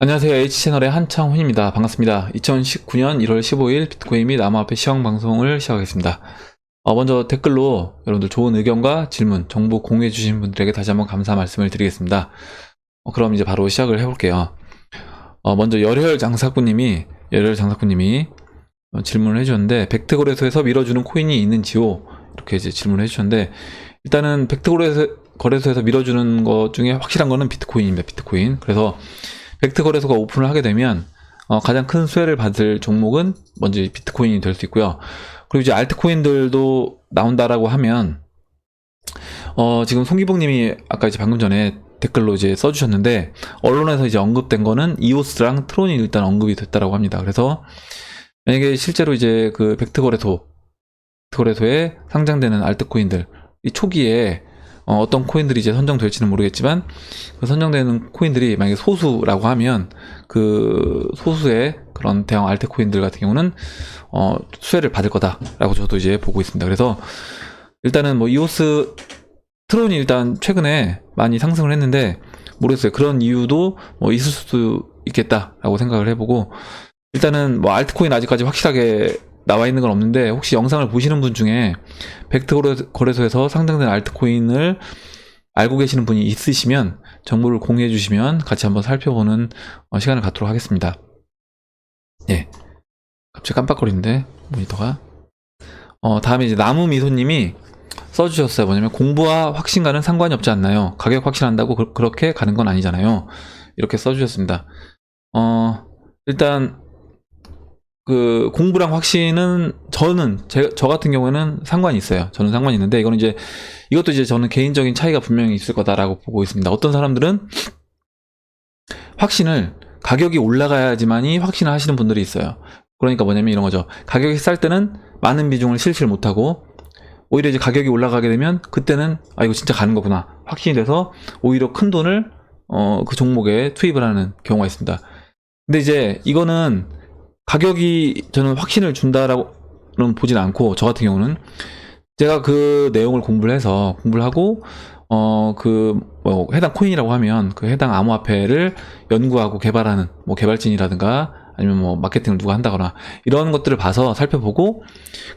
안녕하세요. H채널의 한창훈입니다. 반갑습니다. 2019년 1월 15일 비트코인 및 암호화폐 시황 방송을 시작하겠습니다. 먼저 댓글로 여러분들 좋은 의견과 질문, 정보 공유해 주신 분들에게 다시 한번 감사 말씀을 드리겠습니다. 그럼 이제 바로 시작을 해볼게요. 먼저 열혈 장사꾼님이 질문을 해주셨는데, 벡트거래소에서 밀어주는 코인이 있는지요? 이렇게 이제 질문을 해주셨는데, 일단은 벡트거래소에서 밀어주는 것 중에 확실한 거는 비트코인입니다. 비트코인. 그래서 벡트 거래소가 오픈을 하게 되면 가장 큰 수혜를 받을 종목은 먼저 비트코인이 될 수 있고요. 그리고 이제 알트코인들도 나온다라고 하면 지금 송기봉님이 아까 이제 방금 전에 댓글로 이제 써주셨는데, 언론에서 이제 언급된 거는 이오스랑 트론이 일단 언급이 됐다라고 합니다. 그래서 만약에 실제로 이제 그 벡트 거래소에 상장되는 알트코인들, 이 초기에 어떤 코인들이 이제 선정될지는 모르겠지만, 그 선정되는 코인들이 만약에 소수라고 하면 그 소수의 그런 대형 알트코인들 같은 경우는 수혜를 받을 거다라고 저도 이제 보고 있습니다. 그래서 일단은 뭐 이오스 트론이 일단 최근에 많이 상승을 했는데, 모르겠어요. 그런 이유도 뭐 있을 수도 있겠다라고 생각을 해보고, 일단은 뭐 알트코인 아직까지 확실하게 나와 있는 건 없는데, 혹시 영상을 보시는 분 중에 벡트 거래소에서 상장된 알트코인을 알고 계시는 분이 있으시면 정보를 공유해 주시면 같이 한번 살펴보는 시간을 갖도록 하겠습니다. 예. 갑자기 깜빡거리는데 모니터가. 다음에 이제 나무미소님이 써주셨어요. 뭐냐면, 공부와 확신과는 상관이 없지 않나요? 가격 확신한다고 그렇게 가는 건 아니잖아요. 이렇게 써주셨습니다. 일단 그 공부랑 확신은 저 같은 경우에는 상관이 있어요. 저는 상관이 있는데, 이것도 이제 저는 개인적인 차이가 분명히 있을 거다라고 보고 있습니다. 어떤 사람들은 확신을 가격이 올라가야지만이 확신을 하시는 분들이 있어요. 그러니까 뭐냐면 이런 거죠. 가격이 쌀 때는 많은 비중을 실시를 못하고, 오히려 이제 가격이 올라가게 되면 그때는 이거 진짜 가는 거구나 확신이 돼서 오히려 큰 돈을 그 종목에 투입을 하는 경우가 있습니다. 근데 이제 이거는 가격이 저는 확신을 준다라고는 보진 않고, 저 같은 경우는 제가 그 내용을 공부를 하고 뭐 해당 코인이라고 하면 그 해당 암호화폐를 연구하고 개발하는 뭐 개발진이라든가 아니면 뭐 마케팅을 누가 한다거나 이런 것들을 봐서 살펴보고,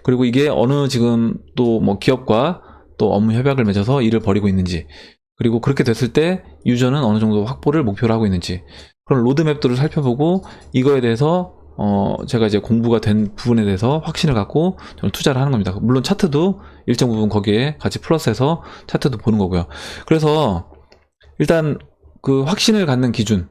그리고 이게 어느 지금 또 뭐 기업과 또 업무 협약을 맺어서 일을 벌이고 있는지, 그리고 그렇게 됐을 때 유저는 어느 정도 확보를 목표로 하고 있는지, 그런 로드맵들을 살펴보고, 이거에 대해서 제가 이제 공부가 된 부분에 대해서 확신을 갖고 저는 투자를 하는 겁니다. 물론 차트도 일정 부분 거기에 같이 플러스해서 차트도 보는 거고요. 그래서 일단 그 확신을 갖는 기준은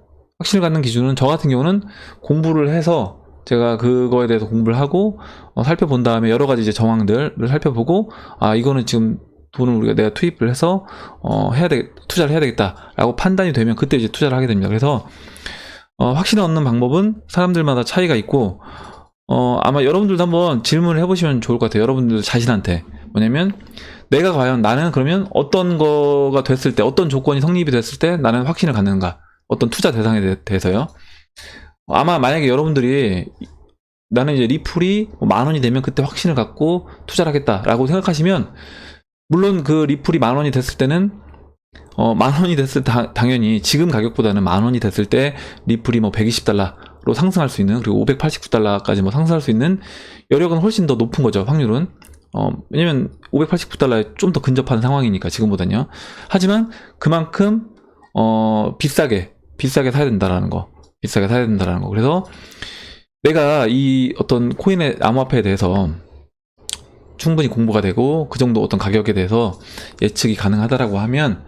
저 같은 경우는 공부를 해서, 제가 그거에 대해서 공부를 하고 살펴본 다음에 여러 가지 이제 정황들을 살펴보고, 이거는 지금 돈을 내가 투입을 해서 투자를 해야 되겠다라고 판단이 되면 그때 이제 투자를 하게 됩니다. 그래서 확신을 얻는 방법은 사람들마다 차이가 있고, 아마 여러분들도 한번 질문을 해보시면 좋을 것 같아요. 여러분들 자신한테. 뭐냐면, 내가 과연 나는 그러면 어떤 거가 됐을 때, 어떤 조건이 성립이 됐을 때 나는 확신을 갖는가? 어떤 투자 대상에 대해서요. 아마 만약에 여러분들이 나는 이제 리플이 10,000원이 되면 그때 확신을 갖고 투자를 하겠다라고 생각하시면, 물론 그 리플이 10,000원이 됐을 때는 10,000원이 됐을 때 당연히 지금 가격보다는 10,000원이 됐을 때 리플이 뭐 120달러로 상승할 수 있는, 그리고 589달러까지 뭐 상승할 수 있는 여력은 훨씬 더 높은 거죠. 확률은. 왜냐면 589달러에 좀 더 근접한 상황이니까 지금보다는요. 하지만 그만큼 비싸게 사야 된다라는 거. 그래서 내가 이 어떤 코인의 암호화폐에 대해서 충분히 공부가 되고 그 정도 어떤 가격에 대해서 예측이 가능하다라고 하면,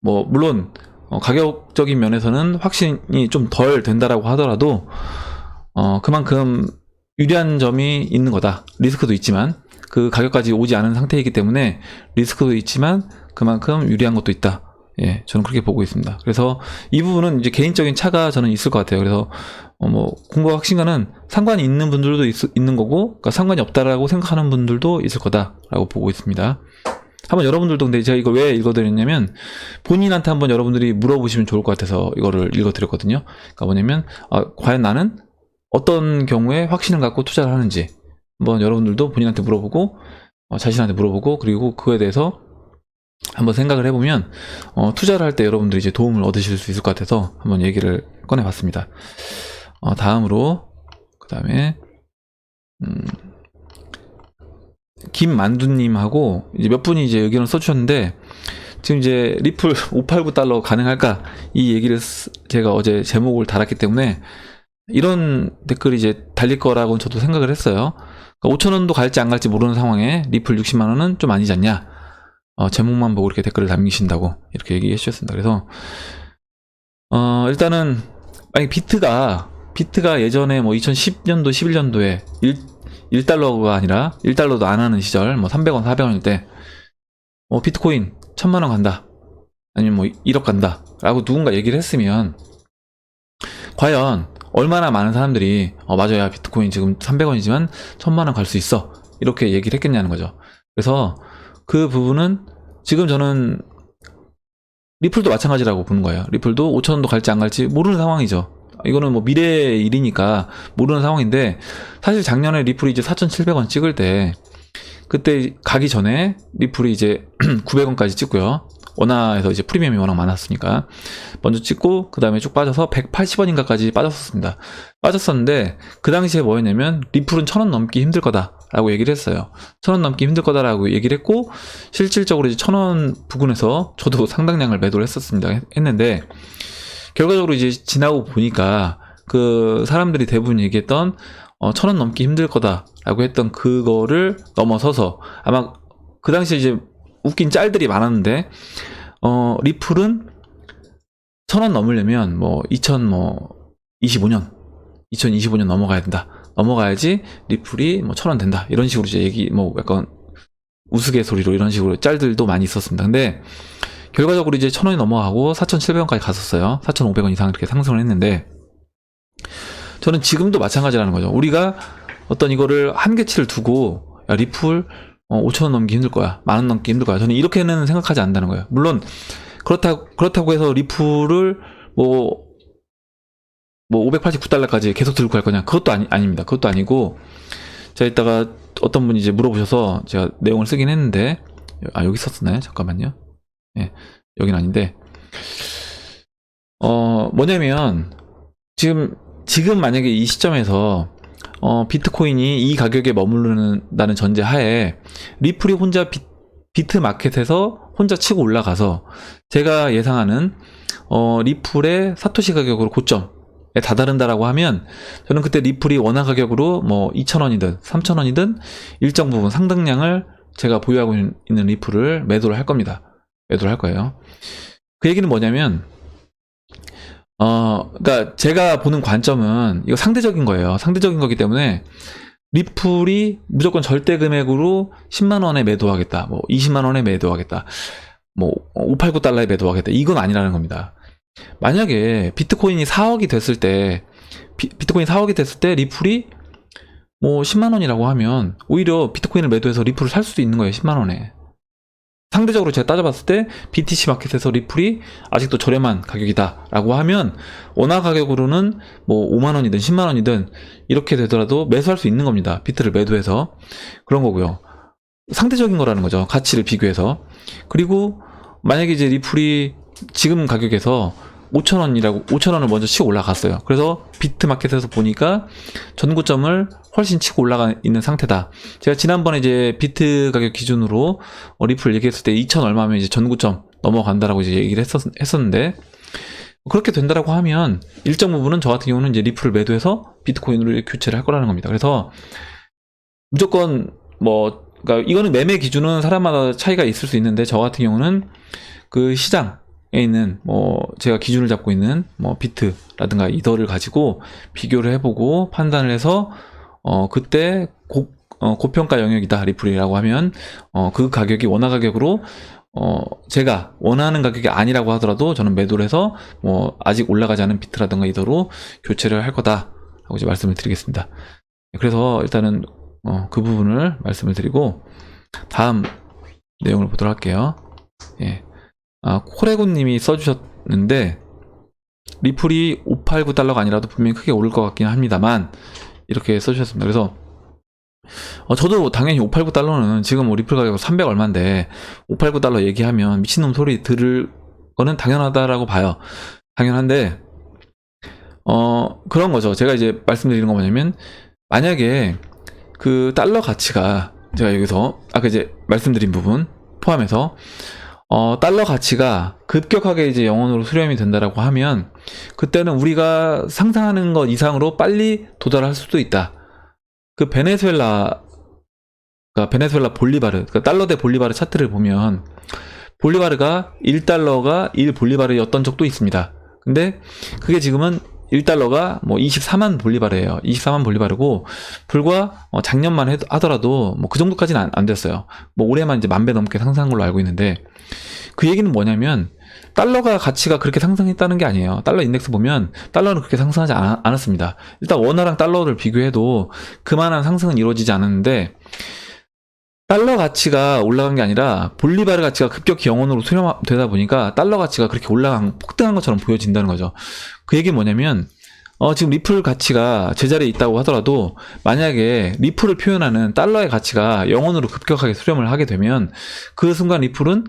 뭐 물론 가격적인 면에서는 확신이 좀 덜 된다라고 하더라도 그만큼 유리한 점이 있는 거다. 리스크도 있지만, 그 가격까지 오지 않은 상태이기 때문에 리스크도 있지만 그만큼 유리한 것도 있다. 예, 저는 그렇게 보고 있습니다. 그래서 이 부분은 이제 개인적인 차가 저는 있을 것 같아요. 그래서 뭐 공부와 확신과는 상관이 있는 분들도 있는 거고, 그러니까 상관이 없다라고 생각하는 분들도 있을 거다라고 보고 있습니다. 한번 여러분들도, 근데 제가 이걸 왜 읽어드렸냐면, 본인한테 한번 여러분들이 물어보시면 좋을 것 같아서 이거를 읽어드렸거든요. 그러니까 뭐냐면, 과연 나는 어떤 경우에 확신을 갖고 투자를 하는지 한번 여러분들도 본인한테 물어보고, 자신한테 물어보고, 그리고 그거에 대해서 한번 생각을 해보면 투자를 할 때 여러분들이 이제 도움을 얻으실 수 있을 것 같아서 한번 얘기를 꺼내봤습니다. 다음으로 그 다음에 김만두님하고 이제 몇 분이 이제 의견을 써주셨는데, 지금 이제 리플 589달러 가능할까 이 얘기를 제가 어제 제목을 달았기 때문에 이런 댓글이 이제 달릴 거라고 저도 생각을 했어요. 그러니까 5,000원도 갈지 안 갈지 모르는 상황에 리플 60만원은 좀 아니지 않냐, 제목만 보고 이렇게 댓글을 남기신다고 이렇게 얘기해 주셨습니다. 그래서 일단은 만약 비트가 예전에 뭐 2010년도 11년도에 1달러가 아니라 1달러도 안 하는 시절, 뭐 300원 400원일 때 비트코인 1000만원 간다, 아니면 뭐 1억 간다 라고 누군가 얘기를 했으면 과연 얼마나 많은 사람들이 맞아요, 비트코인 지금 300원이지만 1000만원 갈 수 있어, 이렇게 얘기를 했겠냐는 거죠. 그래서 그 부분은 지금 저는 리플도 마찬가지라고 보는 거예요. 리플도 5,000원도 갈지 안 갈지 모르는 상황이죠. 이거는 뭐 미래의 일이니까 모르는 상황인데, 사실 작년에 리플이 이제 4,700원 찍을 때, 그때 가기 전에 리플이 이제 900원까지 찍고요. 원화에서 이제 프리미엄이 워낙 많았으니까 먼저 찍고 그 다음에 쭉 빠져서 180원인가까지 빠졌었습니다. 빠졌었는데 그 당시에 뭐였냐면 리플은 1,000원 넘기 힘들 거다 라고 얘기를 했어요. 1,000원 넘기 힘들 거다 라고 얘기를 했고, 실질적으로 이제 1,000원 부근에서 저도 상당량을 매도를 했었습니다. 했는데 결과적으로 이제 지나고 보니까 그 사람들이 대부분 얘기했던 1,000원 넘기 힘들 거다 라고 했던 그거를 넘어서서, 아마 그 당시에 이제 웃긴 짤들이 많았는데, 리플은 1,000원 넘으려면 뭐 2025년 넘어가야 된다. 넘어가야지 리플이 뭐 1,000원 된다. 이런 식으로 이제 얘기, 뭐 약간 우스갯소리로 이런 식으로 짤들도 많이 있었습니다. 근데 결과적으로 이제 1,000원이 넘어가고 4,700원까지 갔었어요. 4,500원 이상 이렇게 상승을 했는데, 저는 지금도 마찬가지라는 거죠. 우리가 어떤 이거를 한계치를 두고, 야, 리플 5,000원 넘기 힘들 거야, 10,000원 넘기 힘들 거야, 저는 이렇게는 생각하지 않는다는 거예요. 물론 그렇다고 해서 리플을 뭐 589달러까지 계속 들고 갈 거냐, 그것도 아닙니다. 그것도 아니고, 제가 이따가 어떤 분이 이제 물어보셔서 제가 내용을 쓰긴 했는데, 여기 썼었나요? 잠깐만요. 예, 여긴 아닌데, 뭐냐면 지금 만약에 이 시점에서 비트코인이 이 가격에 머무른다는 전제 하에 리플이 혼자 비트 마켓에서 혼자 치고 올라가서 제가 예상하는 리플의 사토시 가격으로 고점에 다다른다라고 하면, 저는 그때 리플이 원화 가격으로 뭐 2,000원이든 3,000원이든 일정 부분 상당량을 제가 보유하고 있는 리플을 매도를 할 겁니다. 매도를 할 거예요. 그 얘기는 뭐냐면, 그러니까 제가 보는 관점은 이거 상대적인 거예요. 상대적인 거기 때문에 리플이 무조건 절대 금액으로 10만원에 매도하겠다, 뭐 20만원에 매도하겠다, 뭐 589달러에 매도하겠다, 이건 아니라는 겁니다. 만약에 비트코인이 4억이 됐을 때, 리플이 뭐 10만원이라고 하면 오히려 비트코인을 매도해서 리플을 살 수도 있는 거예요. 10만원에. 상대적으로 제가 따져봤을 때 BTC 마켓에서 리플이 아직도 저렴한 가격이다 라고 하면, 원화 가격으로는 뭐 5만원이든 10만원이든 이렇게 되더라도 매수할 수 있는 겁니다. 비트를 매도해서. 그런 거고요. 상대적인 거라는 거죠. 가치를 비교해서. 그리고 만약에 이제 리플이 지금 가격에서 5,000원을 먼저 치고 올라갔어요. 그래서 비트마켓에서 보니까 전고점을 훨씬 치고 올라가 있는 상태다. 제가 지난번에 이제 비트 가격 기준으로 리플 얘기했을 때 2,000 얼마면 이제 전고점 넘어간다라고 이제 얘기를 했었는데, 그렇게 된다라고 하면 일정 부분은 저 같은 경우는 이제 리플을 매도해서 비트코인으로 교체를 할 거라는 겁니다. 그래서 무조건 그러니까 이거는 매매 기준은 사람마다 차이가 있을 수 있는데, 저 같은 경우는 그 시장 있는 제가 기준을 잡고 있는 비트라든가 이더를 가지고 비교를 해보고 판단을 해서 그때 고평가 영역이다 리플이라고 하면 그 가격이 원화 가격으로 제가 원하는 가격이 아니라고 하더라도 저는 매도를 해서 아직 올라가지 않은 비트라든가 이더로 교체를 할 거다 하고 이제 말씀을 드리겠습니다. 그래서 일단은 그 부분을 말씀을 드리고 다음 내용을 보도록 할게요. 예. 코레군님이 써주셨는데, 리플이 589달러가 아니라도 분명히 크게 오를 것 같긴 합니다만, 이렇게 써주셨습니다. 그래서 저도 당연히 589달러는 지금 뭐 리플 가격 300 얼마인데 589달러 얘기하면 미친놈 소리 들을 거는 당연하다라고 봐요. 당연한데 그런 거죠. 제가 이제 말씀드리는 건 뭐냐면, 만약에 그 달러 가치가, 제가 여기서 아까 이제 말씀드린 부분 포함해서 달러 가치가 급격하게 이제 영원으로 수렴이 된다라고 하면, 그때는 우리가 상상하는 것 이상으로 빨리 도달할 수도 있다. 그 베네수엘라 볼리바르, 그러니까 달러 대 볼리바르 차트를 보면 볼리바르가 1달러가 1볼리바르였던 적도 있습니다. 근데 그게 지금은 1달러가 뭐 24만 볼리바르예요. 24만 볼리바르고, 불과 작년만 하더라도 뭐 그 정도까지는 안 됐어요. 뭐 올해만 이제 10,000배 넘게 상승한 걸로 알고 있는데, 그 얘기는 뭐냐면 달러가 가치가 그렇게 상승했다는 게 아니에요. 달러 인덱스 보면 달러는 그렇게 상승하지 않았습니다. 일단 원화랑 달러를 비교해도 그만한 상승은 이루어지지 않았는데, 달러 가치가 올라간 게 아니라 볼리바르 가치가 급격히 영원으로 수렴되다 보니까 달러 가치가 그렇게 폭등한 것처럼 보여진다는 거죠. 그 얘기는 뭐냐면, 지금 리플 가치가 제자리에 있다고 하더라도 만약에 리플을 표현하는 달러의 가치가 영원으로 급격하게 수렴을 하게 되면, 그 순간 리플은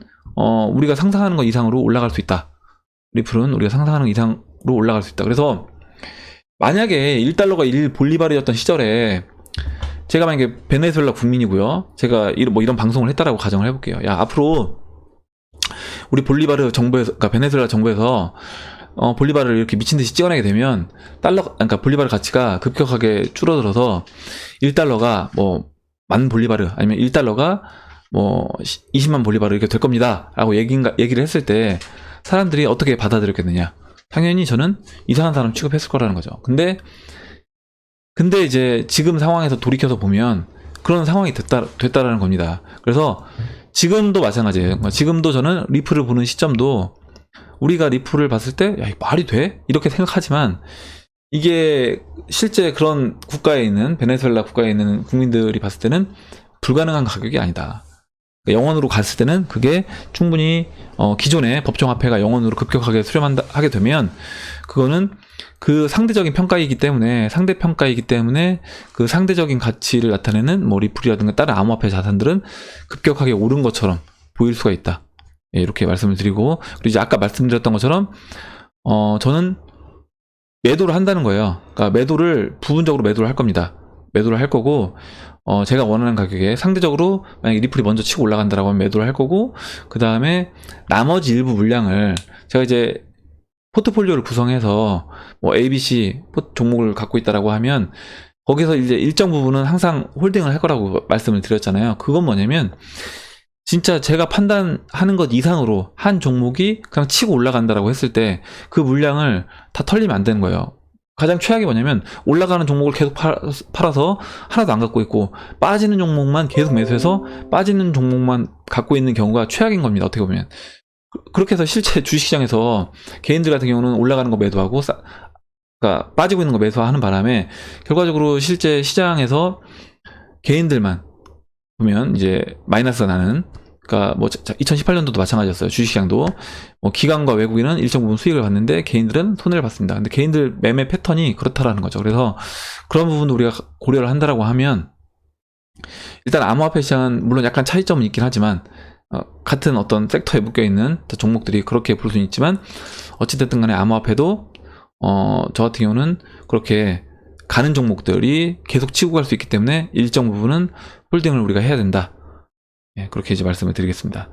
우리가 상상하는 것 이상으로 올라갈 수 있다. 리플은 우리가 상상하는 것 이상으로 올라갈 수 있다. 그래서 만약에 1달러가 1볼리바르였던 시절에, 제가 만약에 베네수엘라 국민이고요, 제가 이런 방송을 했다라고 가정을 해볼게요. 야, 앞으로 우리 볼리바르 정부에서, 그러니까 베네수엘라 정부에서 볼리바르를 이렇게 미친듯이 찍어내게 되면 그러니까 볼리바르 가치가 급격하게 줄어들어서 1달러가 뭐 10,000 볼리바르, 아니면 1달러가 뭐 20만 볼리바르 이렇게 될 겁니다 라고 얘기를 했을 때 사람들이 어떻게 받아들였겠느냐. 당연히 저는 이상한 사람 취급했을 거라는 거죠. 근데 이제 지금 상황에서 돌이켜서 보면 그런 상황이 됐다라는 겁니다. 그래서 지금도 마찬가지예요. 지금도 저는 리플을 보는 시점도, 우리가 리플을 봤을 때, 야, 말이 돼? 이렇게 생각하지만, 이게 실제 그런 국가에 있는, 베네수엘라 국가에 있는 국민들이 봤을 때는 불가능한 가격이 아니다. 영원으로 갔을 때는 그게 충분히 기존의 법정화폐가 영원으로 급격하게 수렴하게 되면, 그거는 그 상대적인 평가이기 때문에 그 상대적인 가치를 나타내는 뭐 리플이라든가 다른 암호화폐 자산들은 급격하게 오른 것처럼 보일 수가 있다. 예, 이렇게 말씀을 드리고, 그리고 이제 아까 말씀드렸던 것처럼 저는 매도를 한다는 거예요. 그러니까 부분적으로 매도를 할 겁니다. 매도를 할 거고, 제가 원하는 가격에 상대적으로 만약에 리플이 먼저 치고 올라간다라고 하면 매도를 할 거고, 그 다음에 나머지 일부 물량을 제가 이제 포트폴리오를 구성해서 뭐 ABC 종목을 갖고 있다라고 하면, 거기서 이제 일정 부분은 항상 홀딩을 할 거라고 말씀을 드렸잖아요. 그건 뭐냐면, 진짜 제가 판단하는 것 이상으로 한 종목이 그냥 치고 올라간다라고 했을 때 그 물량을 다 털리면 안 되는 거예요. 가장 최악이 뭐냐면, 올라가는 종목을 계속 팔아서 하나도 안 갖고 있고, 빠지는 종목만 계속 매수해서 빠지는 종목만 갖고 있는 경우가 최악인 겁니다. 어떻게 보면. 그렇게 해서 실제 주식시장에서 개인들 같은 경우는 올라가는 거 매도하고, 그러니까 빠지고 있는 거 매수하는 바람에 결과적으로 실제 시장에서 개인들만 보면 이제 마이너스가 나는, 그러니까 뭐 2018년도도 마찬가지였어요. 주식시장도 뭐 기관과 외국인은 일정 부분 수익을 받는데 개인들은 손해를 봤습니다. 근데 개인들 매매 패턴이 그렇다라는 거죠. 그래서 그런 부분도 우리가 고려를 한다라고 하면, 일단 암호화폐 시장은 물론 약간 차이점은 있긴 하지만, 같은 어떤 섹터에 묶여있는 종목들이 그렇게 볼 수는 있지만, 어찌됐든 간에 암호화폐도 저 같은 경우는 그렇게 가는 종목들이 계속 치고 갈 수 있기 때문에 일정 부분은 홀딩을 우리가 해야 된다. 예, 그렇게 이제 말씀을 드리겠습니다.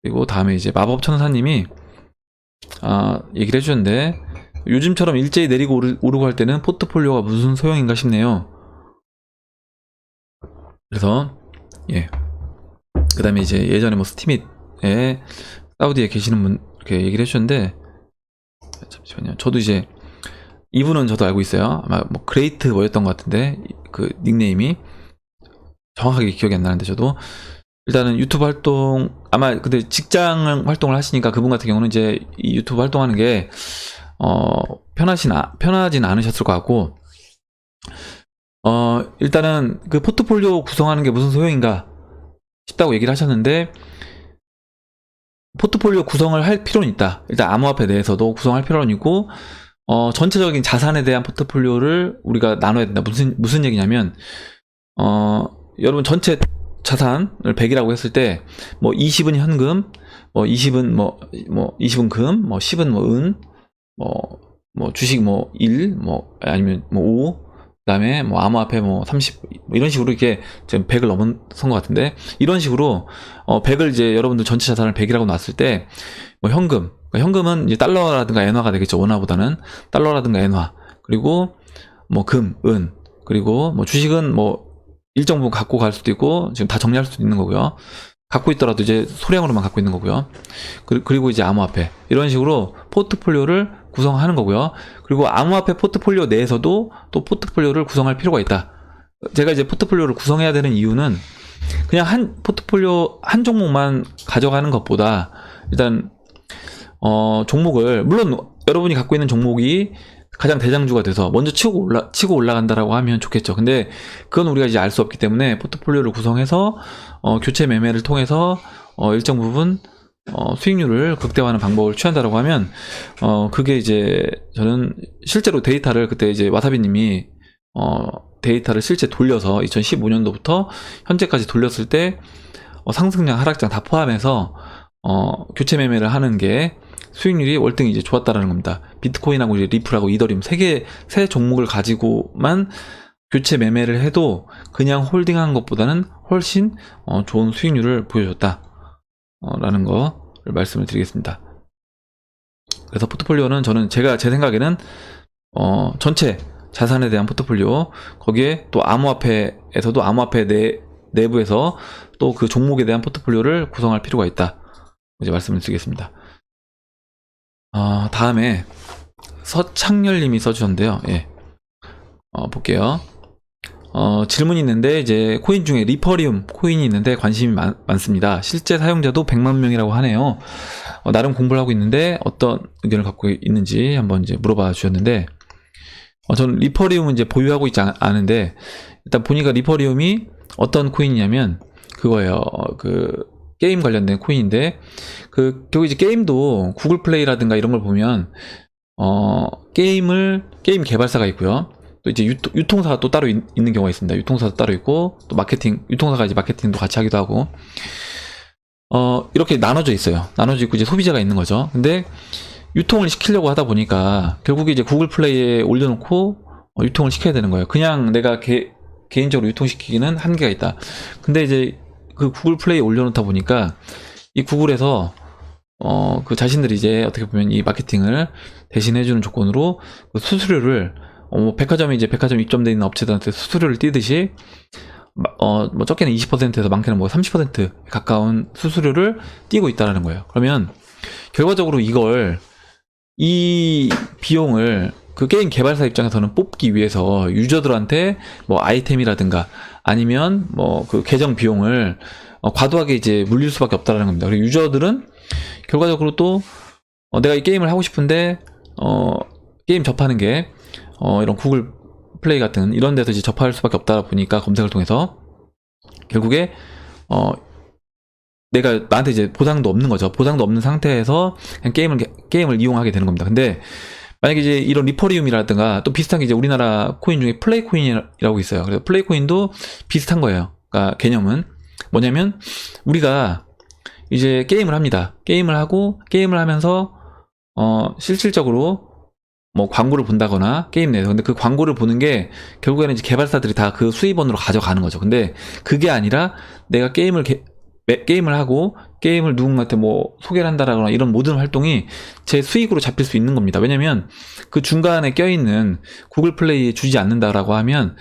그리고 다음에 이제 마법천사님이 얘기를 해주셨는데, 요즘처럼 일제히 내리고 오르고 할 때는 포트폴리오가 무슨 소용인가 싶네요. 그래서 예, 그 다음에 이제 예전에 뭐 스티밋에 사우디에 계시는 분 이렇게 얘기를 해주셨는데, 잠시만요. 저도 이제 이분은 저도 알고 있어요. 아마 뭐 그레이트 뭐였던 것 같은데, 그 닉네임이 정확하게 기억이 안 나는데, 저도 일단은 유튜브 활동, 아마 근데 직장 활동을 하시니까 그분 같은 경우는 이제 이 유튜브 활동하는 게 편하진 않으셨을 것 같고, 일단은 그 포트폴리오 구성하는 게 무슨 소용인가 싶다고 얘기를 하셨는데, 포트폴리오 구성을 할 필요는 있다. 일단 암호화폐 내에서도 구성할 필요는 있고, 전체적인 자산에 대한 포트폴리오를 우리가 나눠야 된다. 무슨 얘기냐면, 여러분 전체 자산을 100이라고 했을 때 뭐 20은 현금, 뭐 20은 뭐 20은 금, 뭐 10은 뭐 은, 뭐 주식 뭐 1, 뭐 아니면 뭐 5, 그다음에 뭐 암호화폐 뭐 30, 뭐 이런 식으로 이렇게 지금 100을 넘은 것 같은데, 이런 식으로 100을 이제 여러분들 전체 자산을 100이라고 놨을 때 뭐 현금, 그러니까 현금은 이제 달러라든가 엔화가 되겠죠. 원화보다는 달러라든가 엔화, 그리고 뭐 금, 은, 그리고 뭐 주식은 뭐 일정 부분 갖고 갈 수도 있고 지금 다 정리할 수도 있는 거고요. 갖고 있더라도 이제 소량으로만 갖고 있는 거고요. 그리고 이제 암호화폐, 이런 식으로 포트폴리오를 구성하는 거고요. 그리고 암호화폐 포트폴리오 내에서도 또 포트폴리오를 구성할 필요가 있다. 제가 이제 포트폴리오를 구성해야 되는 이유는 그냥 한 포트폴리오 한 종목만 가져가는 것보다 일단 종목을, 물론 여러분이 갖고 있는 종목이 가장 대장주가 돼서 먼저 치고 올라간다라고 하면 좋겠죠. 근데 그건 우리가 이제 알 수 없기 때문에 포트폴리오를 구성해서 교체 매매를 통해서 일정 부분 수익률을 극대화하는 방법을 취한다라고 하면 그게 이제 저는 실제로 데이터를 그때 이제 와사비님이 데이터를 실제 돌려서 2015년도부터 현재까지 돌렸을 때 상승량 하락장 다 포함해서 교체 매매를 하는 게 수익률이 월등히 이제 좋았다라는 겁니다. 비트코인하고 이제 리플하고 이더리움 세 종목을 가지고만 교체 매매를 해도 그냥 홀딩한 것보다는 훨씬 좋은 수익률을 보여줬다 라는 거를 말씀을 드리겠습니다. 그래서 포트폴리오는 저는 제 생각에는 전체 자산에 대한 포트폴리오, 거기에 또 암호화폐에서도 암호화폐 내부에서 또 그 종목에 대한 포트폴리오를 구성할 필요가 있다, 이제 말씀을 드리겠습니다. 다음에 서창렬님이 써주셨는데요. 예. 볼게요. 질문이 있는데, 이제 코인 중에 리퍼리움 코인이 있는데 관심이 많습니다. 실제 사용자도 100만 명이라고 하네요. 나름 공부를 하고 있는데 어떤 의견을 갖고 있는지 한번 이제 물어봐 주셨는데, 저는 리퍼리움은 이제 보유하고 있지 않은데, 일단 보니까 리퍼리움이 어떤 코인이냐면 그거예요. 그 게임 관련된 코인인데, 결국 이제 게임도 구글 플레이라든가 이런 걸 보면 게임 개발사가 있고요. 또 이제 유통사가 또 따로 있는 경우가 있습니다. 유통사도 따로 있고, 또 유통사가 이제 마케팅도 같이 하기도 하고, 이렇게 나눠져 있어요. 나눠져 있고 이제 소비자가 있는 거죠. 근데 유통을 시키려고 하다 보니까 결국에 이제 구글 플레이에 올려놓고 유통을 시켜야 되는 거예요. 그냥 내가 개인적으로 유통시키기는 한계가 있다. 근데 이제 그 구글 플레이에 올려놓다 보니까 이 구글에서 그 자신들이 이제 어떻게 보면 이 마케팅을 대신해주는 조건으로 그 수수료를 백화점이 이제 백화점 입점되어 있는 업체들한테 수수료를 띄듯이 뭐 적게는 20%에서 많게는 뭐 30% 가까운 수수료를 띄고 있다라는 거예요. 그러면 결과적으로 이 비용을 그 게임 개발사 입장에서는 뽑기 위해서 유저들한테 뭐 아이템이라든가 아니면 뭐 그 계정 비용을 과도하게 이제 물릴 수밖에 없다라는 겁니다. 그리고 유저들은 결과적으로 또 내가 이 게임을 하고 싶은데 게임 접하는 게 이런 구글 플레이 같은 이런 데서 이제 접할 수밖에 없다 보니까 검색을 통해서 결국에 내가 나한테 이제 보상도 없는 거죠. 보상도 없는 상태에서 그냥 게임을 이용하게 되는 겁니다. 근데 만약에 이제 이런 리퍼리움이라든가 또 비슷한 게 이제 우리나라 코인 중에 플레이 코인이라고 있어요. 그래서 플레이 코인도 비슷한 거예요. 그러니까 개념은 뭐냐면 우리가 이제 게임을 합니다. 게임을 하면서 실질적으로 뭐 광고를 본다거나 게임 내에서, 근데 그 광고를 보는 게 결국에는 이제 개발사들이 다 그 수입원으로 가져가는 거죠. 근데 그게 아니라 내가 게임을 하고 게임을 누군가한테 뭐 소개를 한다라거나 이런 모든 활동이 제 수익으로 잡힐 수 있는 겁니다. 왜냐면 그 중간에 껴있는 구글 플레이에 주지 않는다라고 하면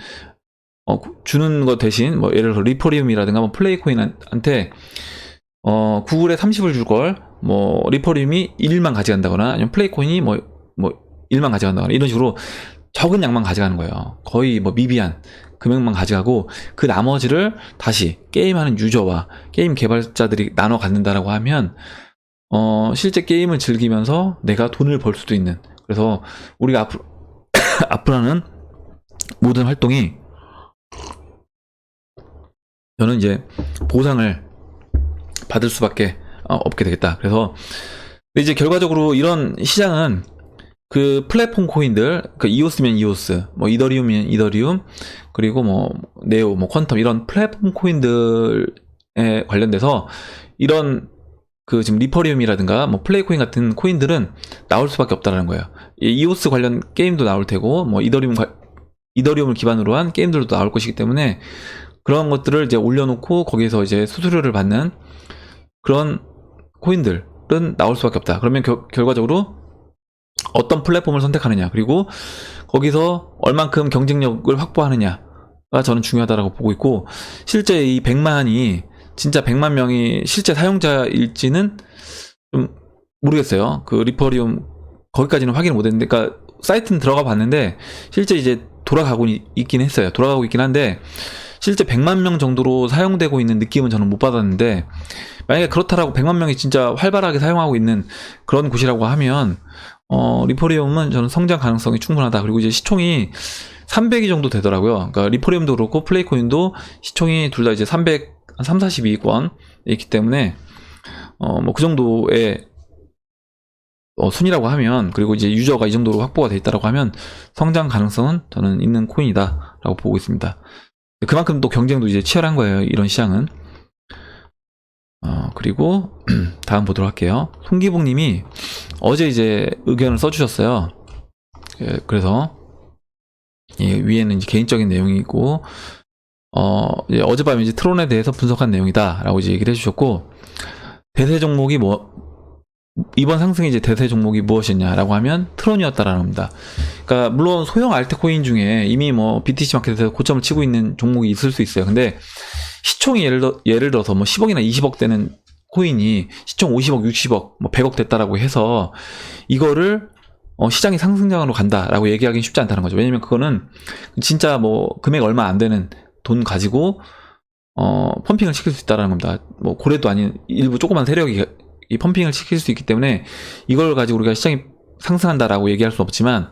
주는 것 대신 뭐 예를 들어 리퍼리움이라든가 뭐 플레이코인한테 구글에 30을 줄 걸 뭐 리퍼리움이 1만 가져간다거나 아니면 플레이코인이 뭐 1만 가져간다거나 이런 식으로 적은 양만 가져가는 거예요. 거의 뭐 미비한 금액만 가져가고 그 나머지를 다시 게임하는 유저와 게임 개발자들이 나눠 갖는다라고 하면 실제 게임을 즐기면서 내가 돈을 벌 수도 있는, 그래서 우리가 앞으로 하는 모든 활동이 저는 이제 보상을 받을 수밖에 없게 되겠다. 그래서 이제 결과적으로 이런 시장은 그 플랫폼 코인들, 그 이오스면 이오스, 뭐 이더리움이면 이더리움, 그리고 뭐 네오, 뭐 퀀텀 이런 플랫폼 코인들에 관련돼서 이런 그 지금 리퍼리움이라든가 뭐 플레이코인 같은 코인들은 나올 수밖에 없다라는 거예요. 이오스 관련 게임도 나올 테고 뭐 이더리움을 기반으로 한 게임들도 나올 것이기 때문에 그런 것들을 이제 올려놓고 거기에서 이제 수수료를 받는 그런 코인들은 나올 수밖에 없다. 그러면 결과적으로 어떤 플랫폼을 선택하느냐, 그리고 거기서 얼만큼 경쟁력을 확보하느냐가 저는 중요하다고 보고 있고, 실제 이 100만이 진짜 100만 명이 실제 사용자일지는 좀 모르겠어요. 그 리퍼리움 거기까지는 확인을 못했는데, 그러니까 사이트는 들어가 봤는데 실제 이제 돌아가고 있긴 했어요. 돌아가고 있긴 한데 실제 100만 명 정도로 사용되고 있는 느낌은 저는 못 받았는데, 만약에 그렇다라고 100만 명이 진짜 활발하게 사용하고 있는 그런 곳이라고 하면 리퍼리움은 저는 성장 가능성이 충분하다. 그리고 이제 시총이 300이 정도 되더라고요. 그러니까 리퍼리움도 그렇고 플레이코인도 시총이 둘 다 이제 342위권 있기 때문에 뭐 그 정도의 순위라고 하면, 그리고 이제 유저가 이 정도로 확보가 돼 있다라고 하면 성장 가능성은 저는 있는 코인이다라고 보고 있습니다. 그만큼 또 경쟁도 이제 치열한 거예요, 이런 시장은. 그리고 다음 보도록 할게요. 송기봉님이 어제 이제 의견을 써주셨어요. 그래서 위에는 이제 개인적인 내용이고, 어젯밤에 이제 트론에 대해서 분석한 내용이다라고 이제 얘기를 해주셨고, 대세 종목이 이번 상승의 이제 대세 종목이 무엇이냐라고 하면 트론이었다라는 겁니다. 그러니까 물론 소형 알트코인 중에 이미 뭐 BTC 마켓에서 고점을 치고 있는 종목이 있을 수 있어요. 근데 시총이 예를 들어서 뭐 10억이나 20억 되는 코인이 시총 50억, 60억, 뭐 100억 됐다라고 해서 이거를 시장이 상승장으로 간다라고 얘기하기는 쉽지 않다는 거죠. 왜냐면 그거는 진짜 뭐 금액 얼마 안 되는 돈 가지고 펌핑을 시킬 수 있다는 겁니다. 뭐 고래도 아닌 일부 조그만 세력이 이 펌핑을 시킬 수 있기 때문에 이걸 가지고 우리가 시장이 상승한다라고 얘기할 수 없지만,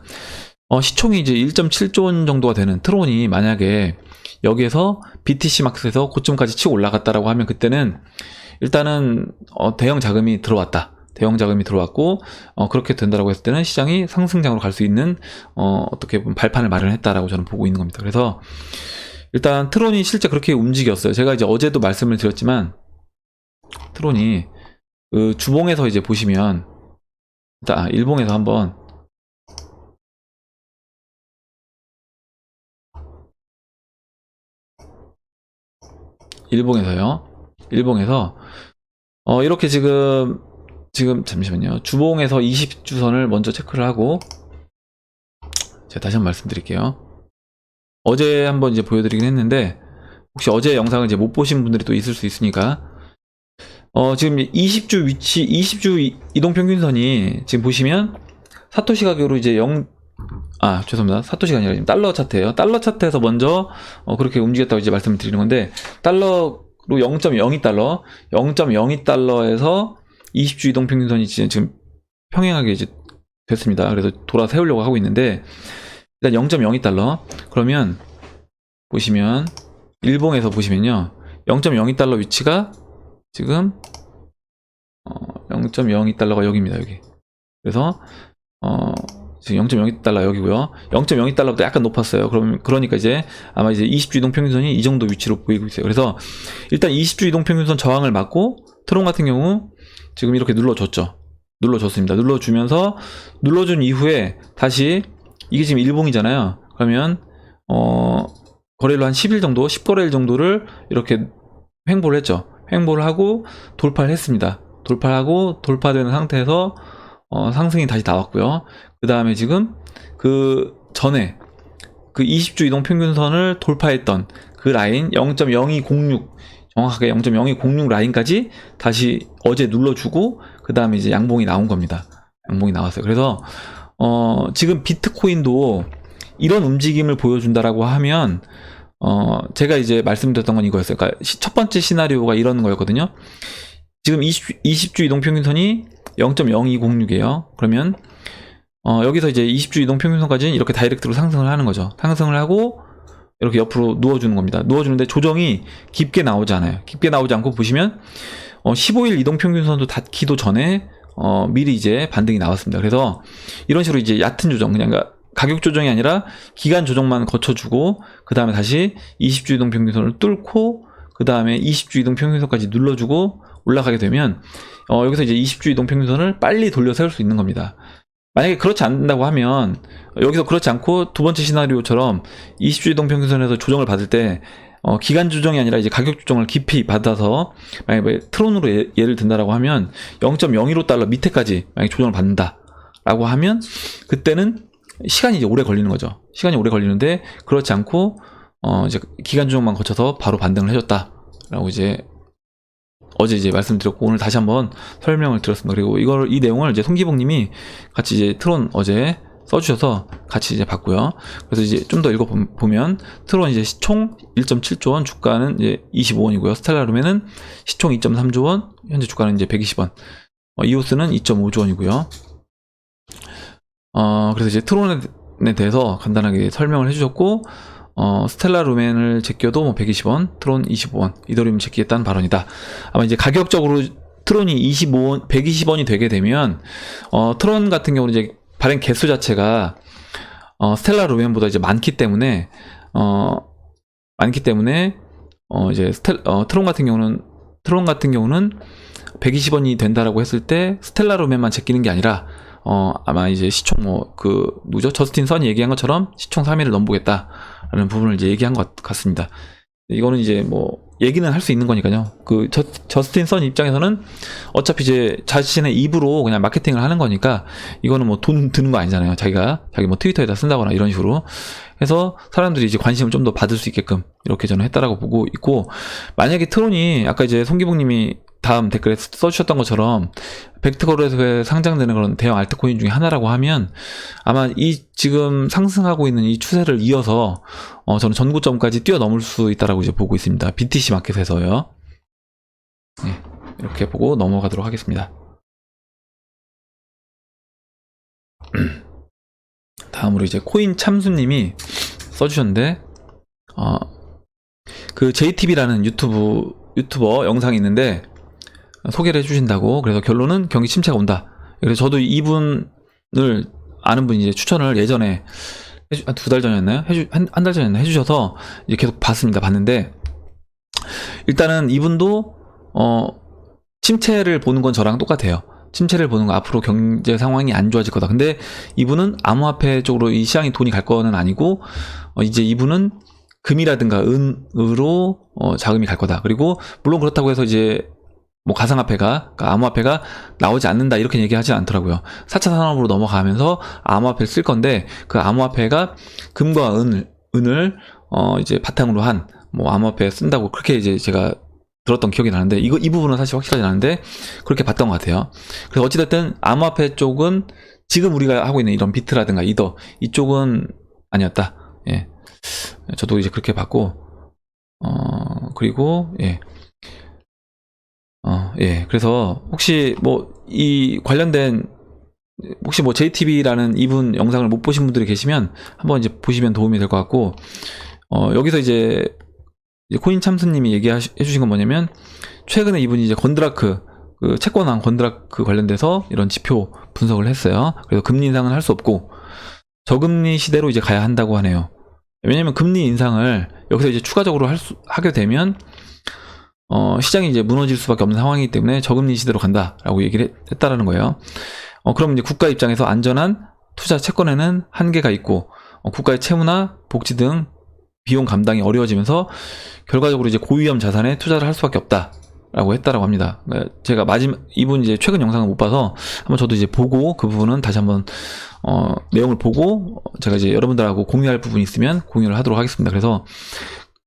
시총이 이제 1.7조 원 정도가 되는 트론이 만약에 여기에서 BTC 마켓에서 고점까지 치고 올라갔다라고 하면, 그때는 일단은 대형 자금이 들어왔다. 대형 자금이 들어왔고 그렇게 된다라고 했을 때는 시장이 상승장으로 갈 수 있는 어떻게 보면 발판을 마련했다라고 저는 보고 있는 겁니다. 그래서 일단 트론이 실제 그렇게 움직였어요. 제가 이제 어제도 말씀을 드렸지만, 트론이 그 주봉에서 이제 보시면, 일단 일봉에서 한번 일봉에서 이렇게 지금 잠시만요. 주봉에서 20주선을 먼저 체크를 하고, 제가 다시 한번 말씀드릴게요. 어제 한번 이제 보여드리긴 했는데 혹시 어제 영상을 이제 못 보신 분들이 또 있을 수 있으니까, 지금 20주 이동평균선이 지금 보시면 사토시 가격으로 이제 죄송합니다. 사토시가 아니라 지금 달러 차트예요. 달러 차트에서 먼저 그렇게 움직였다고 이제 말씀을 드리는 건데, 달러로 0.02달러에서 20주 이동평균선이 지금 평행하게 이제 됐습니다. 그래서 돌아 세우려고 하고 있는데, 일단 0.02달러, 그러면 보시면 일봉에서 보시면요, 0.02달러 위치가 지금 0.02달러가 여기입니다. 여기. 그래서 지금 0.02달러 여기고요. 0.02달러보다 약간 높았어요. 그러니까 이제 아마 이제 20주 이동평균선이 이 정도 위치로 보이고 있어요. 그래서 일단 20주 이동평균선 저항을 맞고, 트론 같은 경우 지금 이렇게 눌러줬습니다. 눌러준 이후에 다시, 이게 지금 일봉이잖아요. 그러면 거래일로 한 10일 정도, 10거래일 정도를 이렇게 횡보를 했죠. 횡보를 하고 돌파를 했습니다. 돌파되는 상태에서 상승이 다시 나왔고요. 그 다음에 지금 그 전에 그 20주 이동평균선을 돌파했던 그 라인 0.0206, 정확하게 0.0206 라인까지 다시 어제 눌러주고, 그 다음에 이제 양봉이 나온 겁니다. 양봉이 나왔어요. 그래서 지금 비트코인도 이런 움직임을 보여준다라고 하면, 제가 이제 말씀드렸던 건 이거였어요. 그러니까 첫 번째 시나리오가 이런 거였거든요. 지금 20주 이동평균선이 0.0206이에요. 그러면 여기서 이제 20주 이동평균선까지는 이렇게 다이렉트로 상승을 하는 거죠. 상승을 하고 이렇게 옆으로 누워주는 겁니다. 누워주는데 조정이 깊게 나오지 않아요. 깊게 나오지 않고, 보시면 15일 이동평균선도 닿기도 전에 미리 이제 반등이 나왔습니다. 그래서 이런 식으로 이제 얕은 조정, 그냥 가격 조정이 아니라 기간 조정만 거쳐주고 그 다음에 다시 20주 이동 평균선을 뚫고 그 다음에 20주 이동 평균선까지 눌러주고 올라가게 되면 여기서 이제 20주 이동 평균선을 빨리 돌려 세울 수 있는 겁니다. 만약에 그렇지 않는다고 하면 여기서 그렇지 않고 두 번째 시나리오처럼 20주 이동 평균선에서 조정을 받을 때 기간 조정이 아니라 이제 가격 조정을 깊이 받아서 만약에 트론으로 예를 든다라고 하면 0.015달러 밑에까지 만약에 조정을 받는다라고 하면 그때는 시간이 이제 오래 걸리는 거죠. 시간이 오래 걸리는데 그렇지 않고 이제 기간 조정만 거쳐서 바로 반등을 해줬다라고 이제 어제 이제 말씀드렸고 오늘 다시 한번 설명을 드렸습니다. 그리고 이 내용을 이제 송기봉님이 같이 이제 트론 어제 써주셔서 같이 이제 봤고요. 그래서 이제 좀 더 읽어보면 트론 이제 시총 1.7조 원, 주가는 이제 25원이고요. 스텔라룸에는 시총 2.3조 원, 현재 주가는 이제 120원. 이오스는 2.5조 원이고요. 그래서 이제 트론에 대해서 간단하게 설명을 해주셨고, 스텔라루멘을 제껴도 뭐 120원, 트론 25원, 이더리움 제끼겠다는 발언이다. 아마 이제 가격적으로 트론이 120원이 되게 되면, 트론 같은 경우는 이제 발행 개수 자체가, 스텔라루멘보다 이제 많기 때문에, 이제 트론 같은 경우는 120원이 된다라고 했을 때, 스텔라루멘만 제끼는 게 아니라, 아마 이제 시총 저스틴 선이 얘기한 것처럼 시총 3위를 넘보겠다라는 부분을 이제 얘기한 것 같습니다. 이거는 이제 뭐 얘기는 할 수 있는 거니까요. 저스틴 선 입장에서는 어차피 이제 자신의 입으로 그냥 마케팅을 하는 거니까 이거는 뭐 돈 드는 거 아니잖아요. 자기 뭐 트위터에다 쓴다거나 이런 식으로 해서 사람들이 이제 관심을 좀 더 받을 수 있게끔 이렇게 저는 했다라고 보고 있고, 만약에 트론이 아까 이제 송기봉님이 다음 댓글에 써주셨던 것처럼 벡터거래소에 상장되는 그런 대형 알트코인 중에 하나라고 하면 아마 이 지금 상승하고 있는 이 추세를 이어서 저는 전고점까지 뛰어넘을 수 있다라고 이제 보고 있습니다. BTC 마켓에서요. 네, 이렇게 보고 넘어가도록 하겠습니다. 다음으로 이제 코인 참수님이 써주셨는데 그 JTB라는 유튜버 영상이 있는데 소개를 해주신다고. 그래서 결론은 경기 침체가 온다. 그래서 저도 이분을 아는 분이 이제 추천을 예전에 한 2달 전이었나요? 한 달 전이었나 해주셔서 이제 계속 봤는데 일단은 이분도 침체를 보는 건 저랑 똑같아요. 침체를 보는 거, 앞으로 경제 상황이 안 좋아질 거다. 근데 이분은 암호화폐 쪽으로 이 시장에 돈이 갈 거는 아니고 이제 이분은 금이라든가 은으로 자금이 갈 거다. 그리고 물론 그렇다고 해서 이제 뭐 가상화폐가, 그러니까 암호화폐가 나오지 않는다 이렇게 얘기하지 않더라고요. 4차 산업으로 넘어가면서 암호화폐를 쓸 건데 그 암호화폐가 금과 은을 이제 바탕으로 한 뭐 암호화폐 쓴다고 그렇게 이제 제가 들었던 기억이 나는데 이 부분은 사실 확실하지 않은데 그렇게 봤던 것 같아요. 그래서 어찌됐든 암호화폐 쪽은 지금 우리가 하고 있는 이런 비트라든가 이더 이쪽은 아니었다. 예, 저도 이제 그렇게 봤고 그리고 그래서 혹시 뭐 이 관련된 혹시 뭐 JTB라는 이분 영상을 못 보신 분들이 계시면 한번 이제 보시면 도움이 될 것 같고, 여기서 이제 코인 참수님이 얘기해 주신 건 뭐냐면 최근에 이분이 이제 건드라크 그 채권왕 건드라크 관련돼서 이런 지표 분석을 했어요. 그래서 금리 인상은 할 수 없고 저금리 시대로 이제 가야 한다고 하네요. 왜냐면 금리 인상을 여기서 이제 추가적으로 하게 되면 시장이 이제 무너질 수밖에 없는 상황이기 때문에 저금리 시대로 간다라고 얘기를 했다라는 거예요. 그럼 이제 국가 입장에서 안전한 투자 채권에는 한계가 있고 국가의 채무나 복지 등 비용 감당이 어려워지면서 결과적으로 이제 고위험 자산에 투자를 할 수밖에 없다라고 했다라고 합니다. 제가 이분 이제 최근 영상을 못 봐서 한번 저도 이제 보고 그 부분은 다시 한번 내용을 보고 제가 이제 여러분들하고 공유할 부분이 있으면 공유를 하도록 하겠습니다. 그래서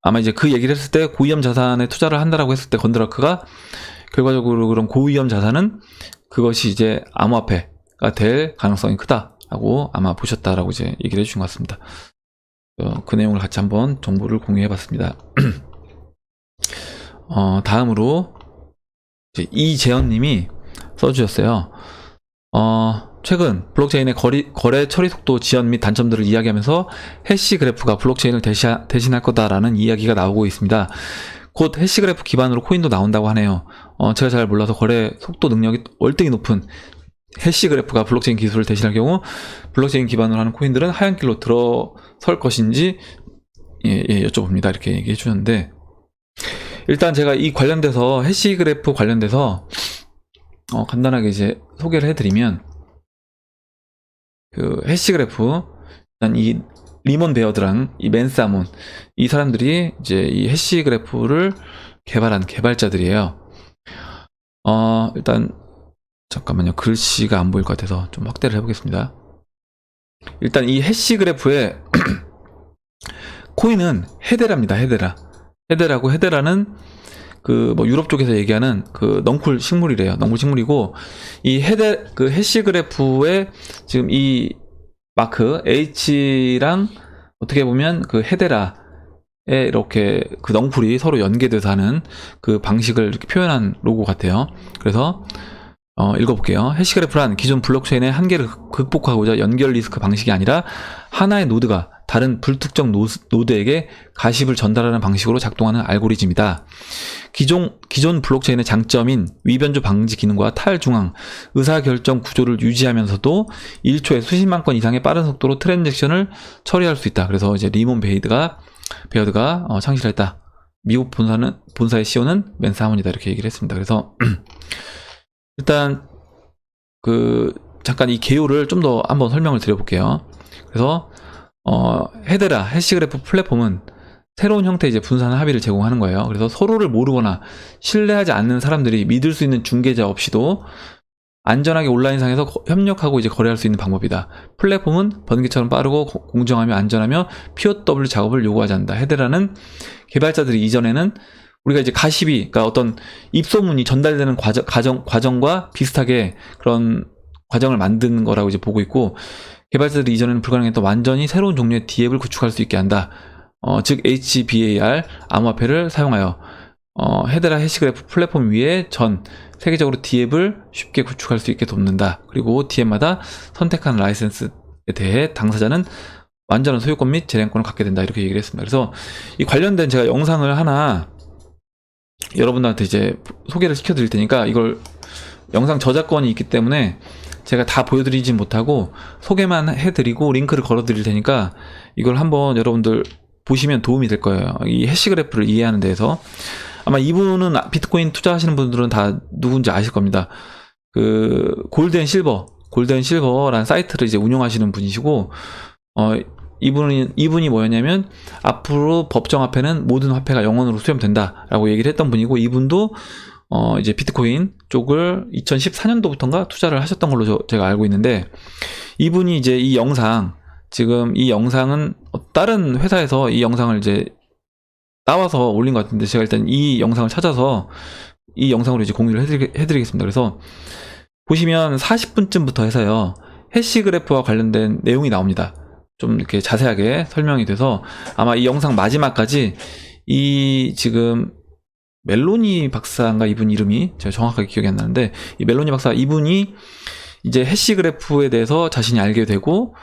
아마 이제 그 얘기를 했을 때 고위험 자산에 투자를 한다라고 했을 때 건드라크가 결과적으로 그런 고위험 자산은 그것이 이제 암호화폐가 될 가능성이 크다라고 아마 보셨다라고 이제 얘기를 해주신 것 같습니다. 그 내용을 같이 한번 정보를 공유해 봤습니다. 다음으로 이제 이재현님이 써주셨어요. 최근 블록체인의 거래 처리 속도 지연 및 단점들을 이야기하면서 해시 그래프가 블록체인을 대신할 거다라는 이야기가 나오고 있습니다. 곧 해시 그래프 기반으로 코인도 나온다고 하네요. 제가 잘 몰라서 거래 속도 능력이 월등히 높은 해시 그래프가 블록체인 기술을 대신할 경우 블록체인 기반으로 하는 코인들은 하얀 길로 들어설 것인지 여쭤봅니다. 이렇게 얘기해 주셨는데, 일단 제가 이 관련돼서 해시 그래프 관련돼서 간단하게 이제 소개를 해드리면, 그 해시 그래프, 일단 이 리먼 베어드랑 이 맨사문, 이 사람들이 이제 이 해시 그래프를 개발한 개발자들이에요. 일단 잠깐만요. 글씨가 안 보일 것 같아서 좀 확대를 해보겠습니다. 일단 이 해시 그래프의 코인은 헤데라입니다. 헤데라고, 헤데라는 그 뭐 유럽 쪽에서 얘기하는 그 넝쿨 식물이래요. 넝쿨 식물이고, 이 그 해시 그래프의 지금 이 마크 H랑 어떻게 보면 그 헤데라에 이렇게 그 넝쿨이 서로 연계돼서 하는 그 방식을 이렇게 표현한 로고 같아요. 그래서 읽어볼게요. 해시그래프란 기존 블록체인의 한계를 극복하고자 연결 리스크 방식이 아니라 하나의 노드가 다른 불특정 노드에게 가십을 전달하는 방식으로 작동하는 알고리즘이다. 기존 블록체인의 장점인 위변조 방지 기능과 탈중앙 의사결정 구조를 유지하면서도 1초에 수십만 건 이상의 빠른 속도로 트랜잭션을 처리할 수 있다. 그래서 이제 리먼 베어드가 창시를 했다. 미국 본사의 CEO는 맨스 하몬이다. 이렇게 얘기를 했습니다. 그래서 일단 잠깐 이 개요를 좀 더 한번 설명을 드려볼게요. 그래서 헤데라 해시그래프 플랫폼은 새로운 형태의 이제 분산 합의를 제공하는 거예요. 그래서 서로를 모르거나 신뢰하지 않는 사람들이 믿을 수 있는 중개자 없이도 안전하게 온라인상에서 협력하고 이제 거래할 수 있는 방법이다. 플랫폼은 번개처럼 빠르고 공정하며 안전하며 POW 작업을 요구하지 않는다. 헤데라는 개발자들이 이전에는 우리가 이제 가십이, 그러니까 어떤 입소문이 전달되는 과정과 비슷하게 그런 과정을 만드는 거라고 이제 보고 있고, 개발자들이 이전에는 불가능했던 완전히 새로운 종류의 DApp을 구축할 수 있게 한다. 즉 HBAR 암호화폐를 사용하여 헤데라 해시그래프 플랫폼 위에 세계적으로 DApp을 쉽게 구축할 수 있게 돕는다. 그리고 DApp마다 선택한 라이센스에 대해 당사자는 완전한 소유권 및 재량권을 갖게 된다. 이렇게 얘기를 했습니다. 그래서 이 관련된 제가 영상을 하나 여러분들한테 이제 소개를 시켜드릴 테니까, 이걸 영상 저작권이 있기 때문에 제가 다 보여드리진 못하고 소개만 해드리고 링크를 걸어드릴 테니까 이걸 한번 여러분들 보시면 도움이 될 거예요. 이 해시그래프를 이해하는 데에서. 아마 이분은 비트코인 투자하시는 분들은 다 누군지 아실 겁니다. 그 골드앤실버라는 사이트를 이제 운영하시는 분이시고, 이분이 뭐였냐면 앞으로 법정 화폐는 모든 화폐가 영원으로 수렴된다라고 얘기를 했던 분이고, 이분도 이제 비트코인 쪽을 2014년도부터인가 투자를 하셨던 걸로 제가 알고 있는데, 이분이 이제 지금 이 영상은 다른 회사에서 이 영상을 이제 따와서 올린 것 같은데, 제가 일단 이 영상을 찾아서 이 영상으로 이제 공유를 해드리겠습니다. 그래서 보시면 40분쯤부터 해서요, 해시그래프와 관련된 내용이 나옵니다. 좀 이렇게 자세하게 설명이 돼서 아마 이 영상 마지막까지 이 지금 멜로니 박사인가, 이분 이름이 제가 정확하게 기억이 안 나는데, 이 멜로니 박사 이분이 이제 해시그래프에 대해서 자신이 알게 되고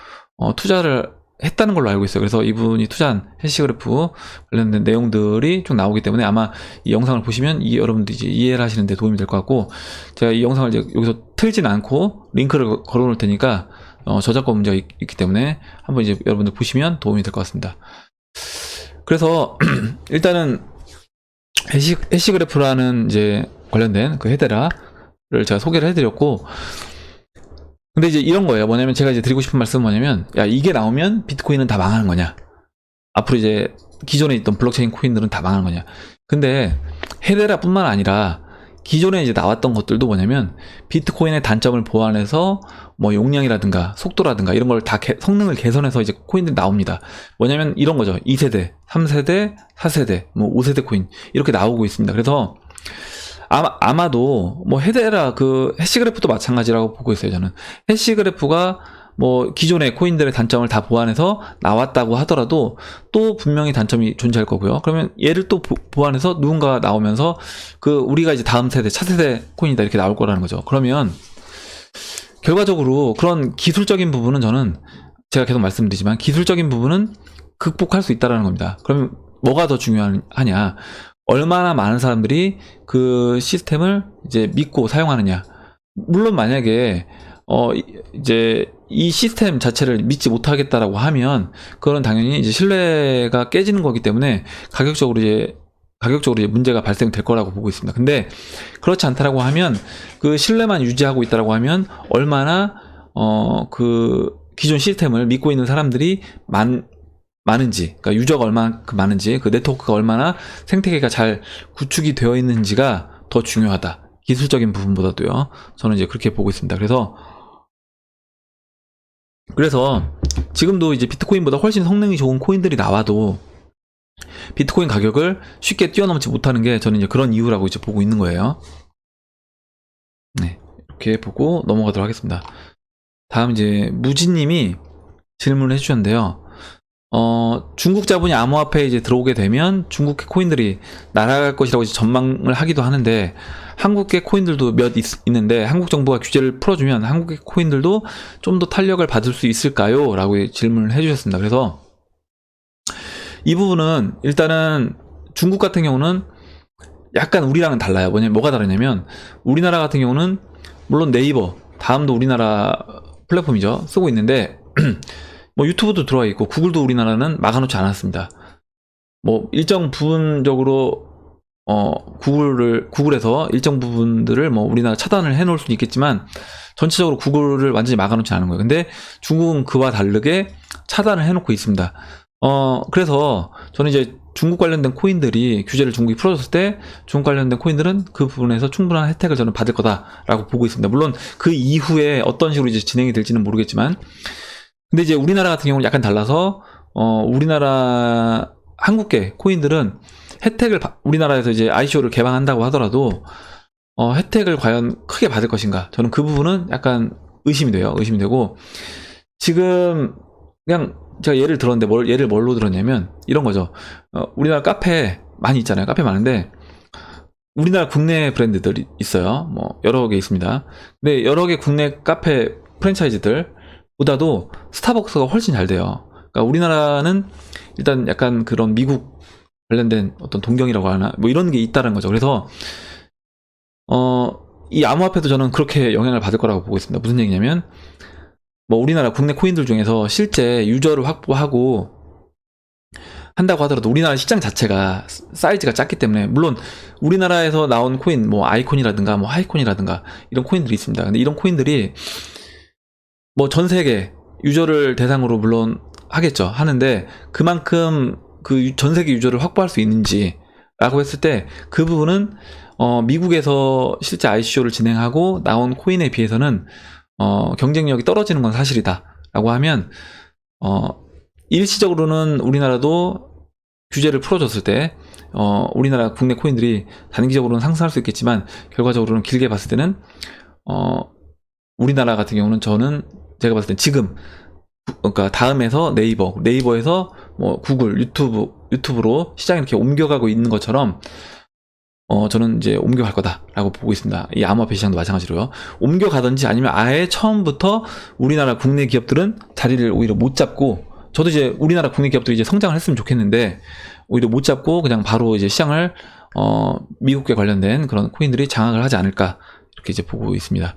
투자를 했다는 걸로 알고 있어요. 그래서 이분이 투자한 해시그래프 관련된 내용들이 쭉 나오기 때문에 아마 이 영상을 보시면 여러분들이 이제 이해를 하시는 데 도움이 될 것 같고, 제가 이 영상을 이제 여기서 틀진 않고 링크를 걸어 놓을 테니까 저작권 문제가 있기 때문에 한번 이제 여러분들 보시면 도움이 될 것 같습니다. 그래서 일단은 해시그래프라는 이제 관련된 그 헤데라를 제가 소개를 해드렸고, 근데 이제 이런 거예요. 뭐냐면 제가 이제 드리고 싶은 말씀은 뭐냐면, 야, 이게 나오면 비트코인은 다 망하는 거냐? 앞으로 이제 기존에 있던 블록체인 코인들은 다 망하는 거냐? 근데 헤데라뿐만 아니라 기존에 이제 나왔던 것들도 뭐냐면 비트코인의 단점을 보완해서 뭐 용량이라든가 속도라든가 이런 걸 다 성능을 개선해서 이제 코인들이 나옵니다. 뭐냐면 이런 거죠. 2세대, 3세대, 4세대, 뭐 5세대 코인 이렇게 나오고 있습니다. 그래서 아마도 뭐 헤데라 그 해시그래프도 마찬가지라고 보고 있어요. 저는 해시그래프가 뭐 기존의 코인들의 단점을 다 보완해서 나왔다고 하더라도 또 분명히 단점이 존재할 거고요. 그러면 얘를 또 보완해서 누군가 나오면서 우리가 이제 다음 세대, 차세대 코인이다 이렇게 나올 거라는 거죠. 그러면 결과적으로 그런 기술적인 부분은 저는 제가 계속 말씀드리지만 기술적인 부분은 극복할 수 있다라는 겁니다. 그러면 뭐가 더 중요하냐? 얼마나 많은 사람들이 그 시스템을 이제 믿고 사용하느냐. 물론 만약에 이제 이 시스템 자체를 믿지 못하겠다라고 하면 그거는 당연히 이제 신뢰가 깨지는 거기 때문에 가격적으로 이제 문제가 발생될 거라고 보고 있습니다. 근데 그렇지 않다라고 하면 그 신뢰만 유지하고 있다라고 하면 얼마나 그 기존 시스템을 믿고 있는 사람들이 많은지, 그러니까 유저가 얼마나 많은지, 그 네트워크가 얼마나 생태계가 잘 구축이 되어 있는지가 더 중요하다. 기술적인 부분보다도요. 저는 이제 그렇게 보고 있습니다. 그래서 지금도 이제 비트코인보다 훨씬 성능이 좋은 코인들이 나와도 비트코인 가격을 쉽게 뛰어넘지 못하는 게 저는 이제 그런 이유라고 이제 보고 있는 거예요. 네, 이렇게 보고 넘어가도록 하겠습니다. 다음 이제 무진님이 질문을 해주셨는데요. 중국 자본이 암호화폐에 이제 들어오게 되면 중국의 코인들이 날아갈 것이라고 이제 전망을 하기도 하는데 한국의 코인들도 몇 있는데 한국 정부가 규제를 풀어주면 한국의 코인들도 좀 더 탄력을 받을 수 있을까요? 라고 질문을 해주셨습니다. 그래서 이 부분은 일단은 중국 같은 경우는 약간 우리랑은 달라요. 뭐가 다르냐면 우리나라 같은 경우는 물론 네이버, 다음도 우리나라 플랫폼이죠. 쓰고 있는데 뭐 유튜브도 들어와 있고 구글도 우리나라는 막아놓지 않았습니다. 뭐 일정 부분적으로 구글에서 일정 부분들을 뭐 우리나라 차단을 해놓을 수는 있겠지만 전체적으로 구글을 완전히 막아놓지 않은 거예요. 근데 중국은 그와 다르게 차단을 해놓고 있습니다. 그래서 저는 이제 중국 관련된 코인들이 규제를 중국이 풀어줬을 때 중국 관련된 코인들은 그 부분에서 충분한 혜택을 저는 받을 거다라고 보고 있습니다. 물론 그 이후에 어떤 식으로 이제 진행이 될지는 모르겠지만, 근데 이제 우리나라 같은 경우는 약간 달라서 우리나라 한국계 코인들은 혜택을 우리나라에서 이제 ICO를 개방한다고 하더라도 혜택을 과연 크게 받을 것인가? 저는 그 부분은 약간 의심이 되고 지금 그냥 제가 예를 들었는데 예를 뭘로 들었냐면 이런 거죠. 우리나라 카페 많이 있잖아요. 카페 많은데 우리나라 국내 브랜드들이 있어요. 뭐 여러 개 있습니다. 근데 여러 개 국내 카페 프랜차이즈들보다도 스타벅스가 훨씬 잘 돼요. 그러니까 우리나라는 일단 약간 그런 미국 관련된 어떤 동경이라고 하나 뭐 이런 게 있다는 거죠. 그래서 이 암호화폐도 저는 그렇게 영향을 받을 거라고 보고 있습니다. 무슨 얘기냐면 뭐 우리나라 국내 코인들 중에서 실제 유저를 확보하고 한다고 하더라도 우리나라 시장 자체가 사이즈가 작기 때문에 물론 우리나라에서 나온 코인 뭐 아이콘이라든가 뭐 하이콘이라든가 이런 코인들이 있습니다. 근데 이런 코인들이 뭐 전 세계 유저를 대상으로 물론 하는데 그만큼 그 전 세계 유저를 확보할 수 있는지 라고 했을 때 그 부분은 미국에서 실제 ICO를 진행하고 나온 코인에 비해서는 경쟁력이 떨어지는 건 사실이다 라고 하면 일시적으로는 우리나라도 규제를 풀어줬을 때 우리나라 국내 코인들이 단기적으로는 상승할 수 있겠지만 결과적으로는 길게 봤을 때는 우리나라 같은 경우는 제가 봤을 땐 지금 그러니까 다음에서 네이버에서 뭐 구글, 유튜브로 시장이 이렇게 옮겨가고 있는 것처럼 저는 이제 옮겨갈 거다라고 보고 있습니다. 이 암호화폐 시장도 마찬가지로요. 옮겨가든지 아니면 아예 처음부터 우리나라 국내 기업들은 자리를 오히려 못 잡고, 저도 이제 우리나라 국내 기업들이 이제 성장을 했으면 좋겠는데 오히려 못 잡고 그냥 바로 이제 시장을 미국계 관련된 그런 코인들이 장악을 하지 않을까 이렇게 이제 보고 있습니다.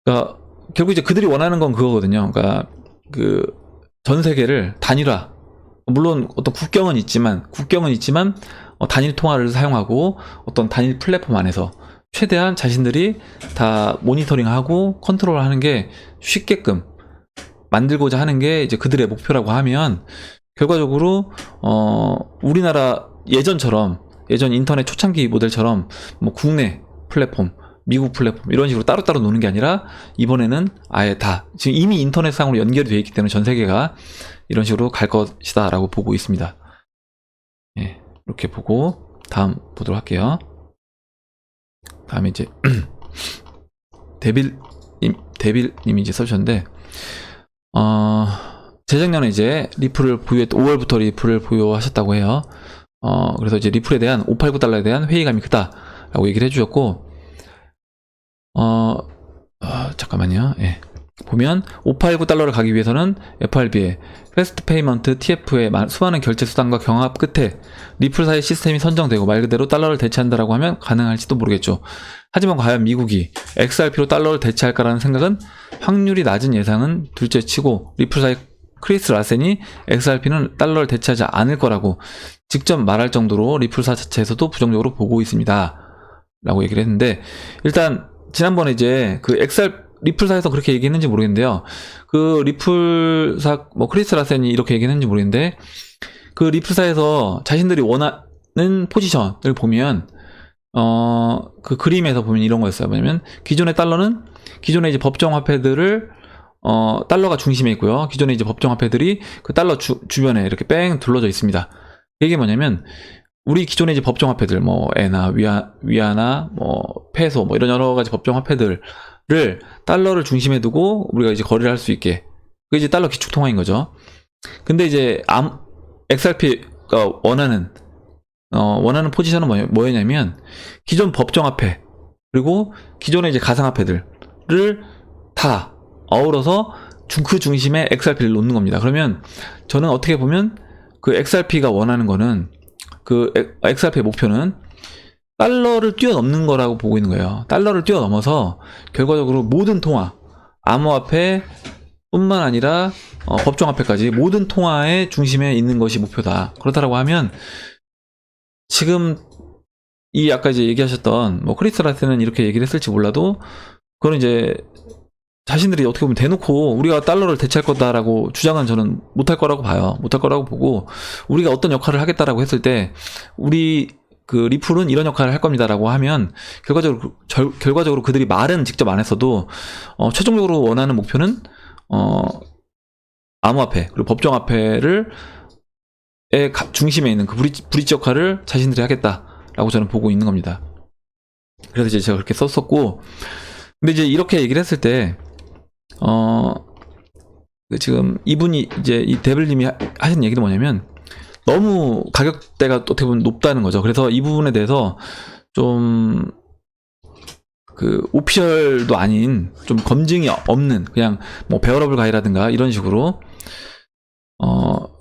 그러니까 결국 이제 그들이 원하는 건 그거거든요. 그러니까 그 전 세계를 단일화, 물론 어떤 국경은 있지만 단일 통화를 사용하고 어떤 단일 플랫폼 안에서 최대한 자신들이 다 모니터링하고 컨트롤하는 게 쉽게끔 만들고자 하는 게 이제 그들의 목표라고 하면 결과적으로 우리나라 예전 인터넷 초창기 모델처럼 뭐 국내 플랫폼, 미국 플랫폼 이런 식으로 따로따로 노는 게 아니라 이번에는 아예 다 지금 이미 인터넷상으로 연결이 되어 있기 때문에 전 세계가 이런 식으로 갈 것이다 라고 보고 있습니다. 예, 이렇게 보고 다음 보도록 할게요. 다음에 이제 데빌님이 이제 써주셨는데 재작년에 이제 리플을 5월부터 리플을 보유하셨다고 해요. 그래서 이제 리플에 대한 589달러에 대한 회의감이 크다라고 얘기를 해주셨고 잠깐만요. 예. 보면 589달러를 가기 위해서는 FRB의 패스트 페이먼트 TF의 수많은 결제 수단과 경합 끝에 리플사의 시스템이 선정되고 말 그대로 달러를 대체한다라고 하면 가능할지도 모르겠죠. 하지만 과연 미국이 XRP로 달러를 대체할까라는 생각은 확률이 낮은 예상은 둘째치고 리플사의 크리스 라센이 XRP는 달러를 대체하지 않을 거라고 직접 말할 정도로 리플사 자체에서도 부정적으로 보고 있습니다. 라고 얘기를 했는데, 일단 지난번에 이제 그 리플사에서 그렇게 얘기했는지 모르겠는데요. 그 리플사 크리스 라센이 이렇게 얘기했는지 모르겠는데, 그 리플사에서 자신들이 원하는 포지션을 보면 그 그림에서 보면 이런 거였어요. 뭐냐면 기존의 달러는 기존의 이제 법정 화폐들을 달러가 중심에 있고요. 기존의 이제 법정 화폐들이 그 달러 주변에 이렇게 뺑 둘러져 있습니다. 이게 뭐냐면 우리 기존의 이제 법정 화폐들 에나 위아나 페소 이런 여러 가지 법정 화폐들을 달러를 중심에 두고 우리가 이제 거래를 할 수 있게, 그게 이제 달러 기축 통화인 거죠. 근데 이제 XRP가 원하는 포지션은 뭐였냐면 기존 법정 화폐 그리고 기존의 이제 가상 화폐들을 다 어우러서 그 중심에 XRP를 놓는 겁니다. 그러면 저는 어떻게 보면 그 XRP가 원하는 거는, 그 XRP의 목표는 달러를 뛰어넘는 거라고 보고 있는 거예요. 달러를 뛰어넘어서 결과적으로 모든 통화, 암호화폐 뿐만 아니라 법정화폐까지 모든 통화의 중심에 있는 것이 목표다. 그렇다라고 하면 지금 아까 이제 얘기하셨던 크리스 라센은 이렇게 얘기를 했을지 몰라도, 그건 이제 자신들이 어떻게 보면 대놓고 우리가 달러를 대체할 거다라고 주장은 저는 못할 거라고 봐요. 못할 거라고 보고, 우리가 어떤 역할을 하겠다라고 했을 때 우리 그 리플은 이런 역할을 할 겁니다라고 하면 결과적으로 그들이 말은 직접 안 했어도 최종적으로 원하는 목표는 암호화폐 그리고 법정화폐를 중심에 있는 그 브릿지 역할을 자신들이 하겠다라고 저는 보고 있는 겁니다. 그래서 이제 제가 그렇게 썼었고, 근데 이제 이렇게 얘기를 했을 때 지금 이분이 이제 이 데블님이 하신 얘기는 뭐냐면 너무 가격대가 어떻게 보면 높다는 거죠. 그래서 이 부분에 대해서 좀 그 오피셜도 아닌 좀 검증이 없는 그냥 베어러블 가이라든가 이런 식으로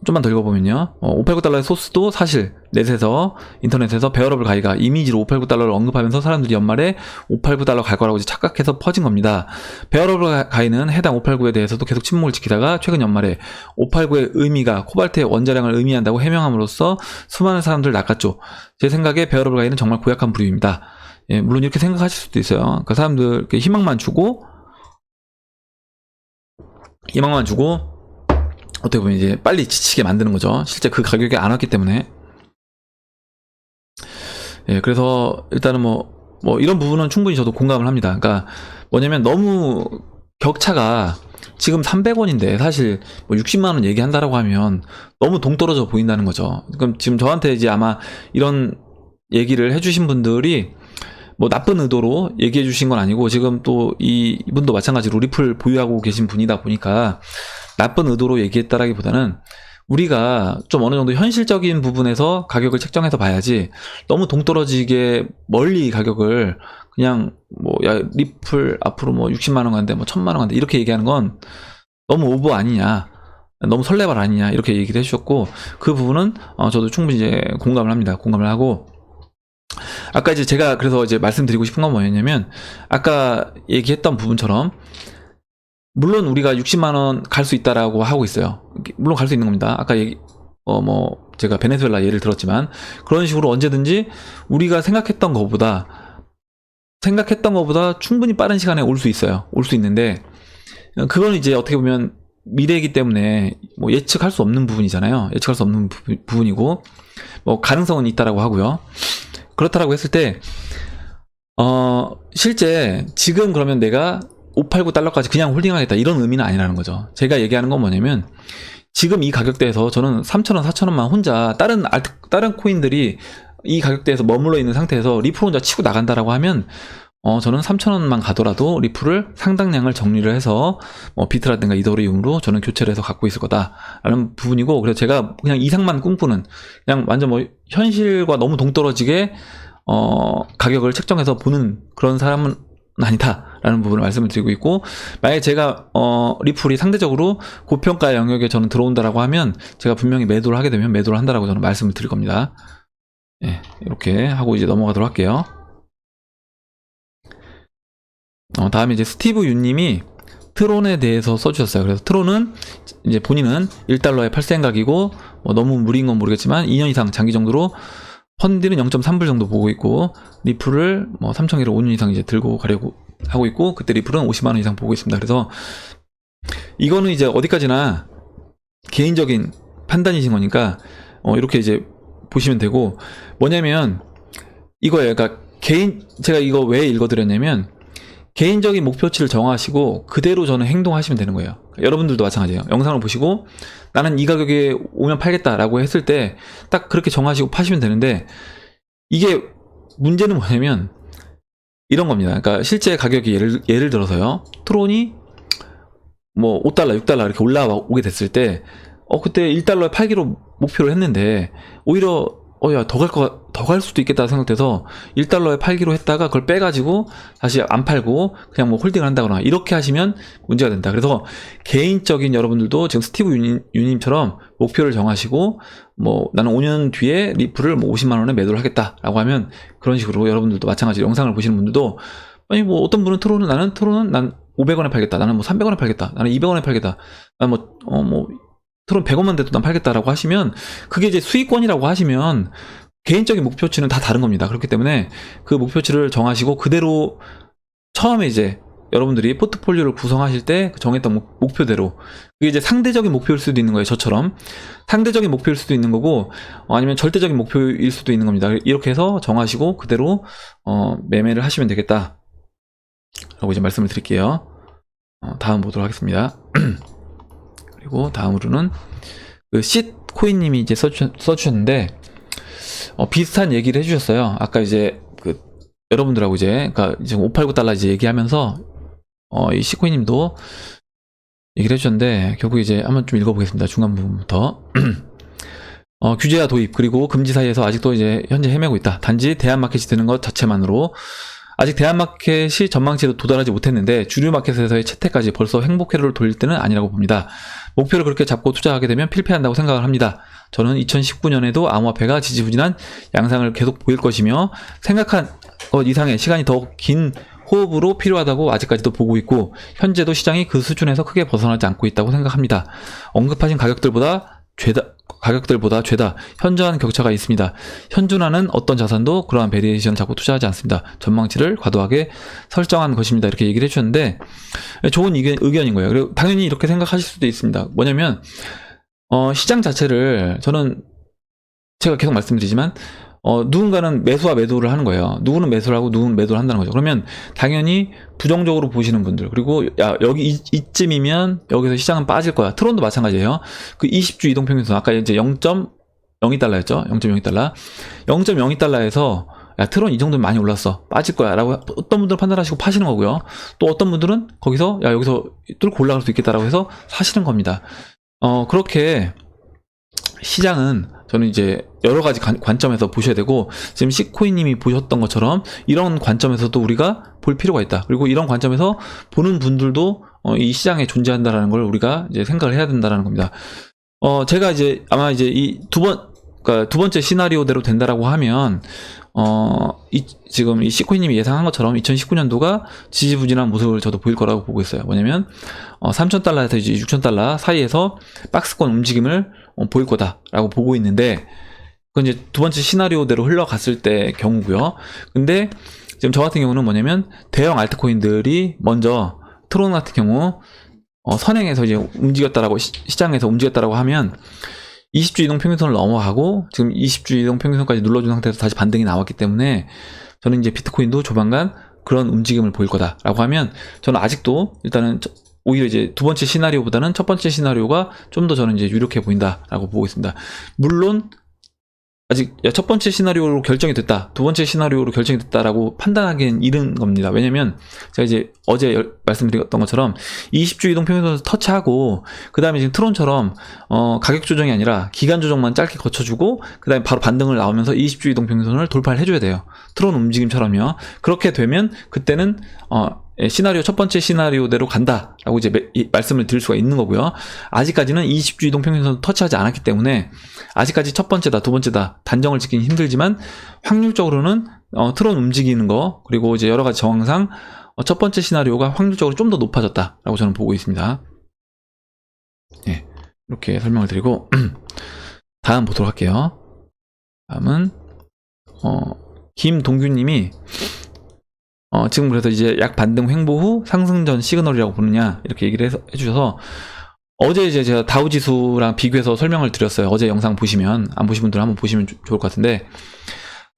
좀만 더 읽어보면요. 589달러의 소스도 사실 넷에서 인터넷에서 베어러블 가이가 이미지로 589달러를 언급하면서 사람들이 연말에 589달러 갈 거라고 이제 착각해서 퍼진 겁니다. 베어러블 가이는 해당 589에 대해서도 계속 침묵을 지키다가 최근 연말에 589의 의미가 코발트의 원자량을 의미한다고 해명함으로써 수많은 사람들을 낚았죠. 제 생각에 베어러블 가이는 정말 고약한 부류입니다. 예, 물론 이렇게 생각하실 수도 있어요. 그 사람들 희망만 주고 어떻게 보면 이제 빨리 지치게 만드는 거죠. 실제 그 가격이 안 왔기 때문에. 예, 그래서 일단은 이런 부분은 충분히 저도 공감을 합니다. 그러니까 뭐냐면 너무 격차가 지금 300원인데 사실 60만원 얘기한다라고 하면 너무 동떨어져 보인다는 거죠. 그럼 지금 저한테 이제 아마 이런 얘기를 해주신 분들이 나쁜 의도로 얘기해 주신 건 아니고, 지금 또 이분도 마찬가지로 리플 보유하고 계신 분이다 보니까 나쁜 의도로 얘기했다라기보다는 우리가 좀 어느 정도 현실적인 부분에서 가격을 책정해서 봐야지, 너무 동떨어지게 멀리 가격을 그냥 야 리플 앞으로 60만원 간대 1000만원 간대 이렇게 얘기하는 건 너무 오버 아니냐, 너무 설레발 아니냐 이렇게 얘기를 해주셨고, 그 부분은 저도 충분히 이제 공감을 합니다. 공감을 하고, 아까 이제 제가 그래서 이제 말씀드리고 싶은 건 뭐였냐면, 아까 얘기했던 부분처럼 물론 우리가 60만원 갈 수 있다라고 하고 있어요. 물론 갈 수 있는 겁니다. 아까 제가 베네수엘라 예를 들었지만, 그런 식으로 언제든지 우리가 생각했던 것보다 충분히 빠른 시간에 올 수 있어요. 올 수 있는데, 그건 이제 어떻게 보면 미래이기 때문에 예측할 수 없는 부분이잖아요. 예측할 수 없는 부분이고, 가능성은 있다라고 하고요. 그렇다라고 했을 때 실제 지금 그러면 내가 589달러까지 그냥 홀딩하겠다 이런 의미는 아니라는 거죠. 제가 얘기하는 건 뭐냐면, 지금 이 가격대에서 저는 3,000원, 4,000원만 혼자 다른 코인들이 이 가격대에서 머물러 있는 상태에서 리플 혼자 치고 나간다라고 하면 저는 3,000원만 가더라도 리플을 상당량을 정리를 해서 비트라든가 이더리움으로 저는 교체를 해서 갖고 있을 거다라는 부분이고, 그래서 제가 그냥 이상만 꿈꾸는, 그냥 완전 현실과 너무 동떨어지게 가격을 책정해서 보는 그런 사람은 아니다 라는 부분을 말씀을 드리고 있고, 만약에 제가 리플이 상대적으로 고평가 영역에 저는 들어온다라고 하면 제가 분명히 매도를 하게 되면 매도를 한다라고 저는 말씀을 드릴 겁니다. 네, 이렇게 하고 이제 넘어가도록 할게요. 다음에 이제 스티브 윤님이 트론에 대해서 써주셨어요. 그래서 트론은 이제 본인은 1달러에 팔 생각이고, 너무 무리인 건 모르겠지만 2년 이상 장기 정도로 펀드는 0.3불 정도 보고 있고, 리플을 3,000개를 5년 이상 이제 들고 가려고 하고 있고, 그때 리플은 50만원 이상 보고 있습니다. 그래서 이거는 이제 어디까지나 개인적인 판단이신 거니까 이렇게 이제 보시면 되고, 뭐냐면 이거예요. 그러니까 제가 이거 왜 읽어드렸냐면, 개인적인 목표치를 정하시고 그대로 저는 행동하시면 되는 거예요. 여러분들도 마찬가지예요. 영상을 보시고 나는 이 가격에 오면 팔겠다라고 했을 때 딱 그렇게 정하시고 파시면 되는데, 이게 문제는 뭐냐면 이런 겁니다. 그러니까 실제 가격이 예를 들어서요, 트론이 5달러, 6달러 이렇게 올라오게 됐을 때 그때 1달러에 팔기로 목표를 했는데 오히려 야, 더 갈 수도 있겠다 생각돼서 1달러에 팔기로 했다가 그걸 빼가지고 다시 안 팔고 그냥 홀딩을 한다거나 이렇게 하시면 문제가 된다. 그래서 개인적인 여러분들도 지금 스티브 유님처럼 목표를 정하시고 나는 5년 뒤에 리플을 50만원에 매도를 하겠다라고 하면, 그런 식으로 여러분들도 마찬가지로 영상을 보시는 분들도 아니 어떤 분은 난 500원에 팔겠다, 나는 300원에 팔겠다, 나는 200원에 팔겠다, 나는 트론 100원만 돼도 난 팔겠다라고 하시면, 그게 이제 수익권이라고 하시면 개인적인 목표치는 다 다른 겁니다. 그렇기 때문에 그 목표치를 정하시고 그대로 처음에 이제 여러분들이 포트폴리오를 구성하실 때 정했던 목표대로, 그게 이제 상대적인 목표일 수도 있는 거예요. 저처럼 상대적인 목표일 수도 있는 거고, 아니면 절대적인 목표일 수도 있는 겁니다. 이렇게 해서 정하시고 그대로 매매를 하시면 되겠다 라고 이제 말씀을 드릴게요. 다음 보도록 하겠습니다. 그리고 다음으로는 그 쉿코인님이 이제 써주셨는데, 비슷한 얘기를 해주셨어요. 아까 이제 여러분들하고 그러니까 지금 589달러 이제 얘기하면서 이 쉿코인님도 얘기를 해주셨는데, 결국 이제 한번 좀 읽어보겠습니다. 중간 부분부터. 규제와 도입 그리고 금지 사이에서 아직도 이제 현재 헤매고 있다. 단지 대한마켓이 되는 것 자체만으로 아직 대한마켓이 전망치에 도달하지 못했는데, 주류 마켓에서의 채택까지 벌써 행복 회로를 돌릴 때는 아니라고 봅니다. 목표를 그렇게 잡고 투자하게 되면 필패한다고 생각을 합니다. 저는 2019년에도 암호화폐가 지지부진한 양상을 계속 보일 것이며, 생각한 것 이상의 시간이 더 긴 호흡으로 필요하다고 아직까지도 보고 있고, 현재도 시장이 그 수준에서 크게 벗어나지 않고 있다고 생각합니다. 언급하신 가격들보다 죄다 현저한 격차가 있습니다. 현존하는 어떤 자산도 그러한 베리에이션을 잡고 투자하지 않습니다. 전망치를 과도하게 설정한 것입니다. 이렇게 얘기를 해주셨는데, 좋은 의견인 거예요. 그리고 당연히 이렇게 생각하실 수도 있습니다. 뭐냐면 시장 자체를, 저는 제가 계속 말씀드리지만 누군가는 매수와 매도를 하는 거예요. 누구는 매수를 하고 누구는 매도를 한다는 거죠. 그러면 당연히 부정적으로 보시는 분들, 그리고 여기 이쯤이면 여기서 시장은 빠질 거야. 트론도 마찬가지예요. 그 20주 이동평균선 아까 이제 0.02달러였죠. 0.02달러. 0.02달러에서 트론 이 정도면 많이 올랐어, 빠질 거야 라고 어떤 분들은 판단하시고 파시는 거고요. 또 어떤 분들은 거기서 여기서 뚫고 올라갈 수 있겠다라고 해서 사시는 겁니다. 그렇게 시장은 저는 이제 여러 가지 관점에서 보셔야 되고, 지금 쉿코인님이 보셨던 것처럼 이런 관점에서도 우리가 볼 필요가 있다. 그리고 이런 관점에서 보는 분들도 이 시장에 존재한다라는 걸 우리가 이제 생각을 해야 된다라는 겁니다. 제가 이제 아마 이제 그러니까 두 번째 시나리오대로 된다라고 하면, 지금 이 쉿코인님이 예상한 것처럼 2019년도가 지지부진한 모습을 저도 보일 거라고 보고 있어요. 뭐냐면 3,000달러에서 이제 6,000달러 사이에서 박스권 움직임을 보일 거다라고 보고 있는데, 그건 이제 두 번째 시나리오대로 흘러갔을 때 경우고요. 근데 지금 저 같은 경우는 뭐냐면, 대형 알트코인들이 먼저 트론 같은 경우 선행해서 이제 움직였다라고, 시장에서 움직였다라고 하면 20주 이동평균선을 넘어가고 지금 20주 이동평균선까지 눌러준 상태에서 다시 반등이 나왔기 때문에, 저는 이제 비트코인도 조만간 그런 움직임을 보일 거다라고 하면, 저는 아직도 일단은 오히려 이제 두 번째 시나리오보다는 첫 번째 시나리오가 좀 더 저는 이제 유력해 보인다라고 보고 있습니다. 물론 아직 첫 번째 시나리오로 결정이 됐다, 두 번째 시나리오로 결정이 됐다라고 판단하기엔 이른 겁니다. 왜냐면 제가 이제 어제 말씀드렸던 것처럼 20주 이동평균선에서 터치하고, 그 다음에 지금 트론처럼 가격 조정이 아니라 기간 조정만 짧게 거쳐주고 그 다음에 바로 반등을 나오면서 20주 이동평균선을 돌파를 해줘야 돼요. 트론 움직임처럼요. 그렇게 되면 그때는 시나리오 첫 번째 시나리오대로 간다라고 이제 말씀을 드릴 수가 있는 거고요. 아직까지는 20주 이동 평균선을 터치하지 않았기 때문에 아직까지 첫 번째다, 두 번째다 단정을 짓기는 힘들지만 확률적으로는 트론 움직이는 거 그리고 이제 여러 가지 정황상 첫 번째 시나리오가 확률적으로 좀 더 높아졌다라고 저는 보고 있습니다. 예, 이렇게 설명을 드리고 다음 보도록 할게요. 다음은 김동규님이 지금 그래서 이제 약 반등 횡보 후 상승 전 시그널이라고 보느냐 이렇게 얘기를 해주셔서 어제 이제 제가 다우지수랑 비교해서 설명을 드렸어요. 어제 영상 보시면 안 보신 분들 한번 보시면 좋을 것 같은데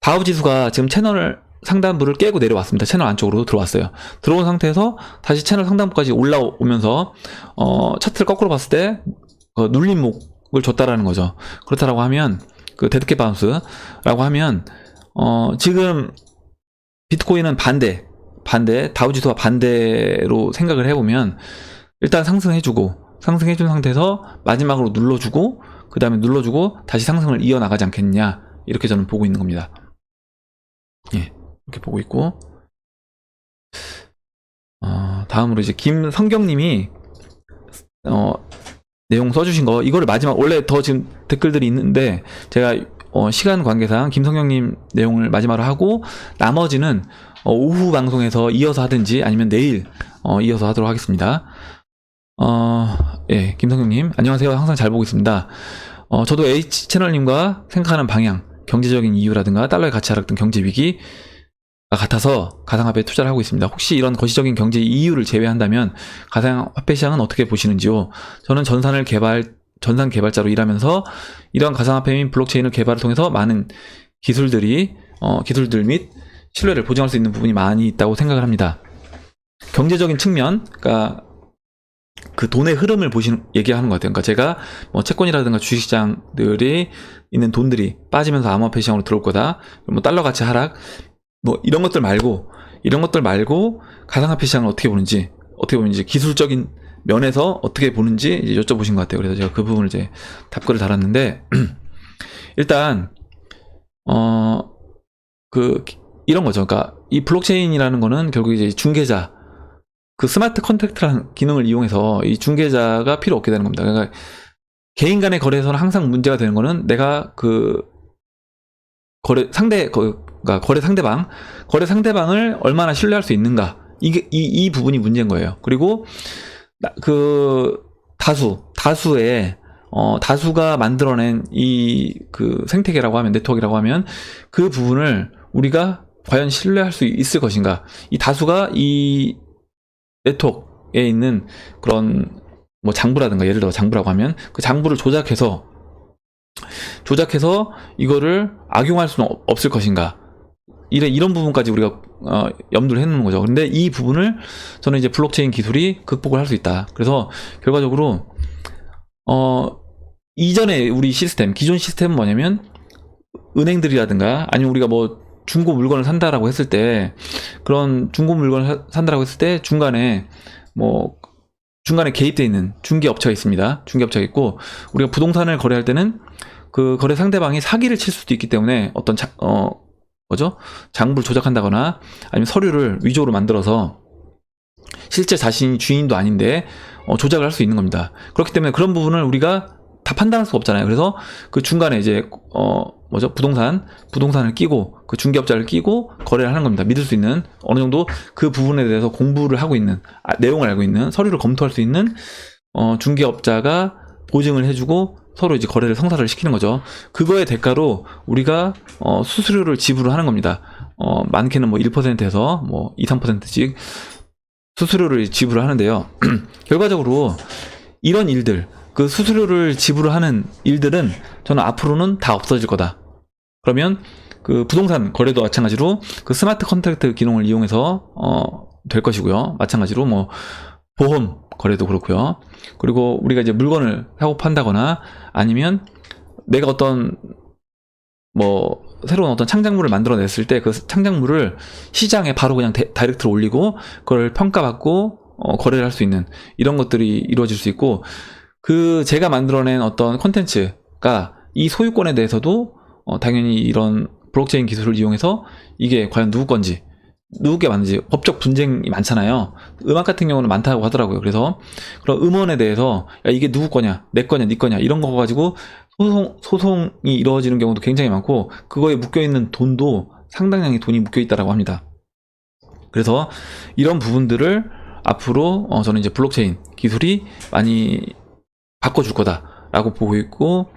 다우지수가 지금 채널 상단부를 깨고 내려왔습니다. 채널 안쪽으로 들어왔어요. 들어온 상태에서 다시 채널 상단부까지 올라오면서 차트를 거꾸로 봤을 때 눌림목을 줬다라는 거죠. 그렇다라고 하면 그 데드캣 바운스라고 하면 지금 비트코인은 반대 다우지수와 반대로 생각을 해보면 일단 상승해준 상태에서 마지막으로 눌러주고 그 다음에 눌러주고 다시 상승을 이어나가지 않겠느냐 이렇게 저는 보고 있는 겁니다. 예, 이렇게 보고 있고 다음으로 이제 김성경님이 내용 써주신 거 이거를 마지막 원래 더 지금 댓글들이 있는데 제가 시간 관계상 김성경님 내용을 마지막으로 하고 나머지는 오후 방송에서 이어서 하든지 아니면 내일 이어서 하도록 하겠습니다. 예, 김성경님 안녕하세요. 항상 잘 보고 있습니다. 저도 H채널님과 생각하는 방향 경제적인 이유라든가 달러의 가치 하락 등 경제 위기가 같아서 가상화폐에 투자를 하고 있습니다. 혹시 이런 거시적인 경제 이유를 제외한다면 가상화폐 시장은 어떻게 보시는지요? 저는 전산 개발자로 일하면서 이러한 가상화폐 및 블록체인을 개발을 통해서 많은 기술들 및 신뢰를 보증할 수 있는 부분이 많이 있다고 생각을 합니다. 경제적인 측면, 그러니까 그 돈의 흐름을 얘기하는 것 같아요. 그러니까 제가 채권이라든가 주식시장들이 있는 돈들이 빠지면서 암호화폐 시장으로 들어올 거다. 달러 가치 하락, 이런 것들 말고 가상화폐 시장을 어떻게 보면 이제 기술적인 면에서 어떻게 보는지 이제 여쭤보신 것 같아요. 그래서 제가 그 부분을 이제 답글을 달았는데 일단 이런 거죠. 그러니까 이 블록체인이라는 거는 결국 이제 중개자 그 스마트 컨트랙트라는 기능을 이용해서 이 중개자가 필요 없게 되는 겁니다. 그러니까 개인 간의 거래에서는 항상 문제가 되는 거는 내가 그 거래 상대방을 얼마나 신뢰할 수 있는가 이 부분이 문제인 거예요. 그리고 그 다수가 만들어낸 이 그 생태계라고 하면 네트워크라고 하면 그 부분을 우리가 과연 신뢰할 수 있을 것인가? 이 다수가 이 네트워크에 있는 그런 장부라든가 예를 들어 장부라고 하면 그 장부를 조작해서 이거를 악용할 수는 없을 것인가? 이런 부분까지 우리가 염두를 해놓는 거죠. 근데 이 부분을 저는 이제 블록체인 기술이 극복을 할 수 있다. 그래서 결과적으로 이전에 우리 기존 시스템은 뭐냐면 은행들이라든가 아니면 우리가 중고 물건을 산다라고 했을 때 그런 중고 물건을 산다라고 했을 때 중간에 개입되어 있는 중개업체가 있습니다. 중개업체가 있고 우리가 부동산을 거래할 때는 그 거래 상대방이 사기를 칠 수도 있기 때문에 어떤 장부를 조작한다거나 아니면 서류를 위조로 만들어서 실제 자신이 주인도 아닌데 조작을 할 수 있는 겁니다. 그렇기 때문에 그런 부분을 우리가 다 판단할 수가 없잖아요. 그래서 그 중간에 이제 부동산을 끼고 그 중개업자를 끼고 거래를 하는 겁니다. 믿을 수 있는 어느 정도 그 부분에 대해서 공부를 하고 있는 내용을 알고 있는 서류를 검토할 수 있는 중개업자가 보증을 해주고 서로 이제 거래를 성사를 시키는 거죠. 그거의 대가로 우리가 수수료를 지불을 하는 겁니다. 많게는 1%에서 2, 3%씩 수수료를 지불을 하는데요. 결과적으로 이런 일들, 그 수수료를 지불하는 일들은 저는 앞으로는 다 없어질 거다. 그러면 그 부동산 거래도 마찬가지로 그 스마트 컨트랙트 기능을 이용해서 될 것이고요. 마찬가지로 보험 거래도 그렇고요. 그리고 우리가 이제 물건을 사고 판다거나 아니면 내가 새로운 어떤 창작물을 만들어냈을 때 그 창작물을 시장에 바로 그냥 다이렉트로 올리고 그걸 평가받고 거래를 할 수 있는 이런 것들이 이루어질 수 있고 제가 만들어낸 어떤 콘텐츠가 이 소유권에 대해서도 당연히 이런 블록체인 기술을 이용해서 이게 과연 누구 건지 누구게 맞는지 법적 분쟁이 많잖아요. 음악 같은 경우는 많다고 하더라고요. 그래서 그런 음원에 대해서 야, 이게 누구 거냐, 내 거냐, 네 거냐 이런 거 가지고 소송이 이루어지는 경우도 굉장히 많고 그거에 묶여있는 돈도 상당량의 돈이 묶여있다라고 합니다. 그래서 이런 부분들을 앞으로 저는 이제 블록체인 기술이 많이 바꿔줄 거다라고 보고 있고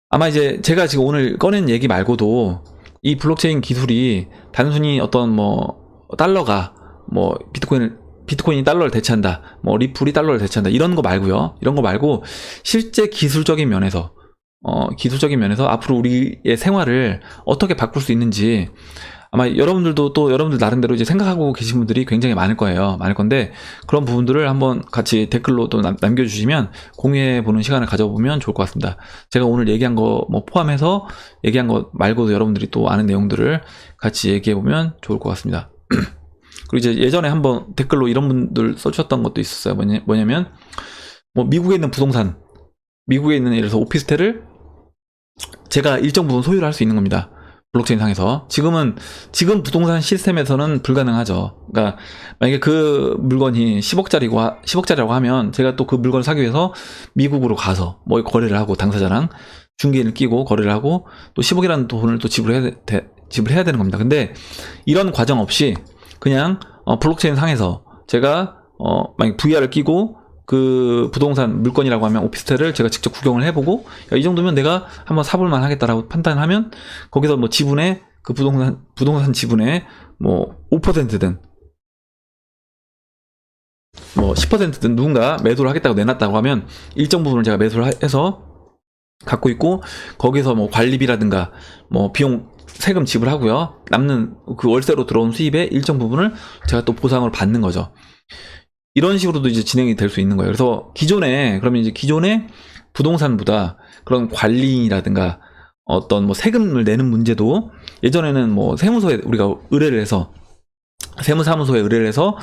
아마 이제 제가 지금 오늘 꺼낸 얘기 말고도 이 블록체인 기술이 단순히 어떤 뭐 달러가 뭐 비트코인이 달러를 대체한다, 뭐 리플이 달러를 대체한다 이런 거 말고요. 이런 거 말고 실제 기술적인 면에서 앞으로 우리의 생활을 어떻게 바꿀 수 있는지 아마 여러분들도 또 여러분들 나름대로 이제 생각하고 계신 분들이 굉장히 많을 거예요. 많을 건데 그런 부분들을 한번 같이 댓글로 또 남겨주시면 공유해보는 시간을 가져보면 좋을 것 같습니다. 제가 오늘 얘기한 거 뭐 포함해서 얘기한 거 말고도 여러분들이 또 아는 내용들을 같이 얘기해보면 좋을 것 같습니다. 그리고 이제 예전에 한번 댓글로 이런 분들 써주셨던 것도 있었어요. 뭐냐면 뭐 미국에 있는 부동산, 미국에 있는 예를 들어서 오피스텔을 제가 일정 부분 소유를 할 수 있는 겁니다. 블록체인 상에서. 지금 부동산 시스템에서는 불가능하죠. 그러니까, 만약에 그 물건이 10억짜리라고 하면, 제가 또 그 물건을 사기 위해서 미국으로 가서, 뭐 거래를 하고, 당사자랑 중개인을 끼고 거래를 하고, 또 10억이라는 돈을 또 지불해야 되는 겁니다. 근데, 이런 과정 없이, 그냥, 블록체인 상에서, 제가, 만약 VR을 끼고, 그 부동산 물건이라고 하면 오피스텔을 제가 직접 구경을 해보고 야, 이 정도면 내가 한번 사볼만 하겠다라고 판단하면 거기서 뭐 지분의 그 부동산 지분의 뭐 5%든 뭐 10%든 누군가 매도를 하겠다고 내놨다고 하면 일정 부분을 제가 매수를 해서 갖고 있고 거기서 뭐 관리비라든가 뭐 비용 세금 지불하고요. 남는 그 월세로 들어온 수입의 일정 부분을 제가 또 보상을 받는 거죠. 이런 식으로도 이제 진행이 될 수 있는 거예요. 그래서 기존에 부동산보다 그런 관리라든가 어떤 뭐 세금을 내는 문제도 예전에는 뭐 세무서에 우리가 세무사무소에 의뢰를 해서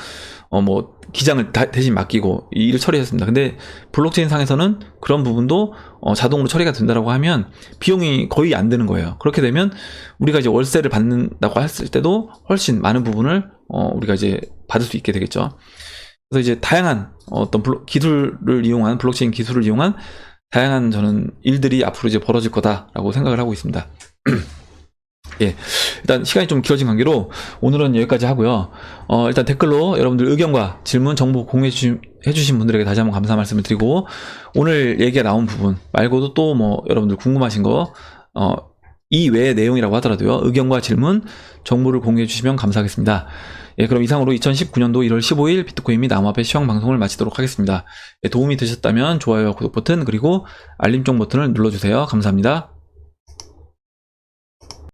뭐 기장을 대신 맡기고 이 일을 처리했습니다. 근데 블록체인 상에서는 그런 부분도 자동으로 처리가 된다라고 하면 비용이 거의 안 드는 거예요. 그렇게 되면 우리가 이제 월세를 받는다고 했을 때도 훨씬 많은 부분을 우리가 이제 받을 수 있게 되겠죠. 그래서 이제 다양한 어떤 블록체인 기술을 이용한 다양한 저는 일들이 앞으로 이제 벌어질 거다라고 생각을 하고 있습니다. 예. 일단 시간이 좀 길어진 관계로 오늘은 여기까지 하고요. 일단 댓글로 여러분들 의견과 질문, 정보 공유해주신 분들에게 다시 한번 감사 말씀을 드리고 오늘 얘기가 나온 부분 말고도 또 뭐 여러분들 궁금하신 거, 이 외의 내용이라고 하더라도요. 의견과 질문, 정보를 공유해주시면 감사하겠습니다. 예, 그럼 이상으로 2019년도 1월 15일 비트코인 및 암호화폐 시황 방송을 마치도록 하겠습니다. 예, 도움이 되셨다면 좋아요와 구독 버튼 그리고 알림종 버튼을 눌러주세요. 감사합니다.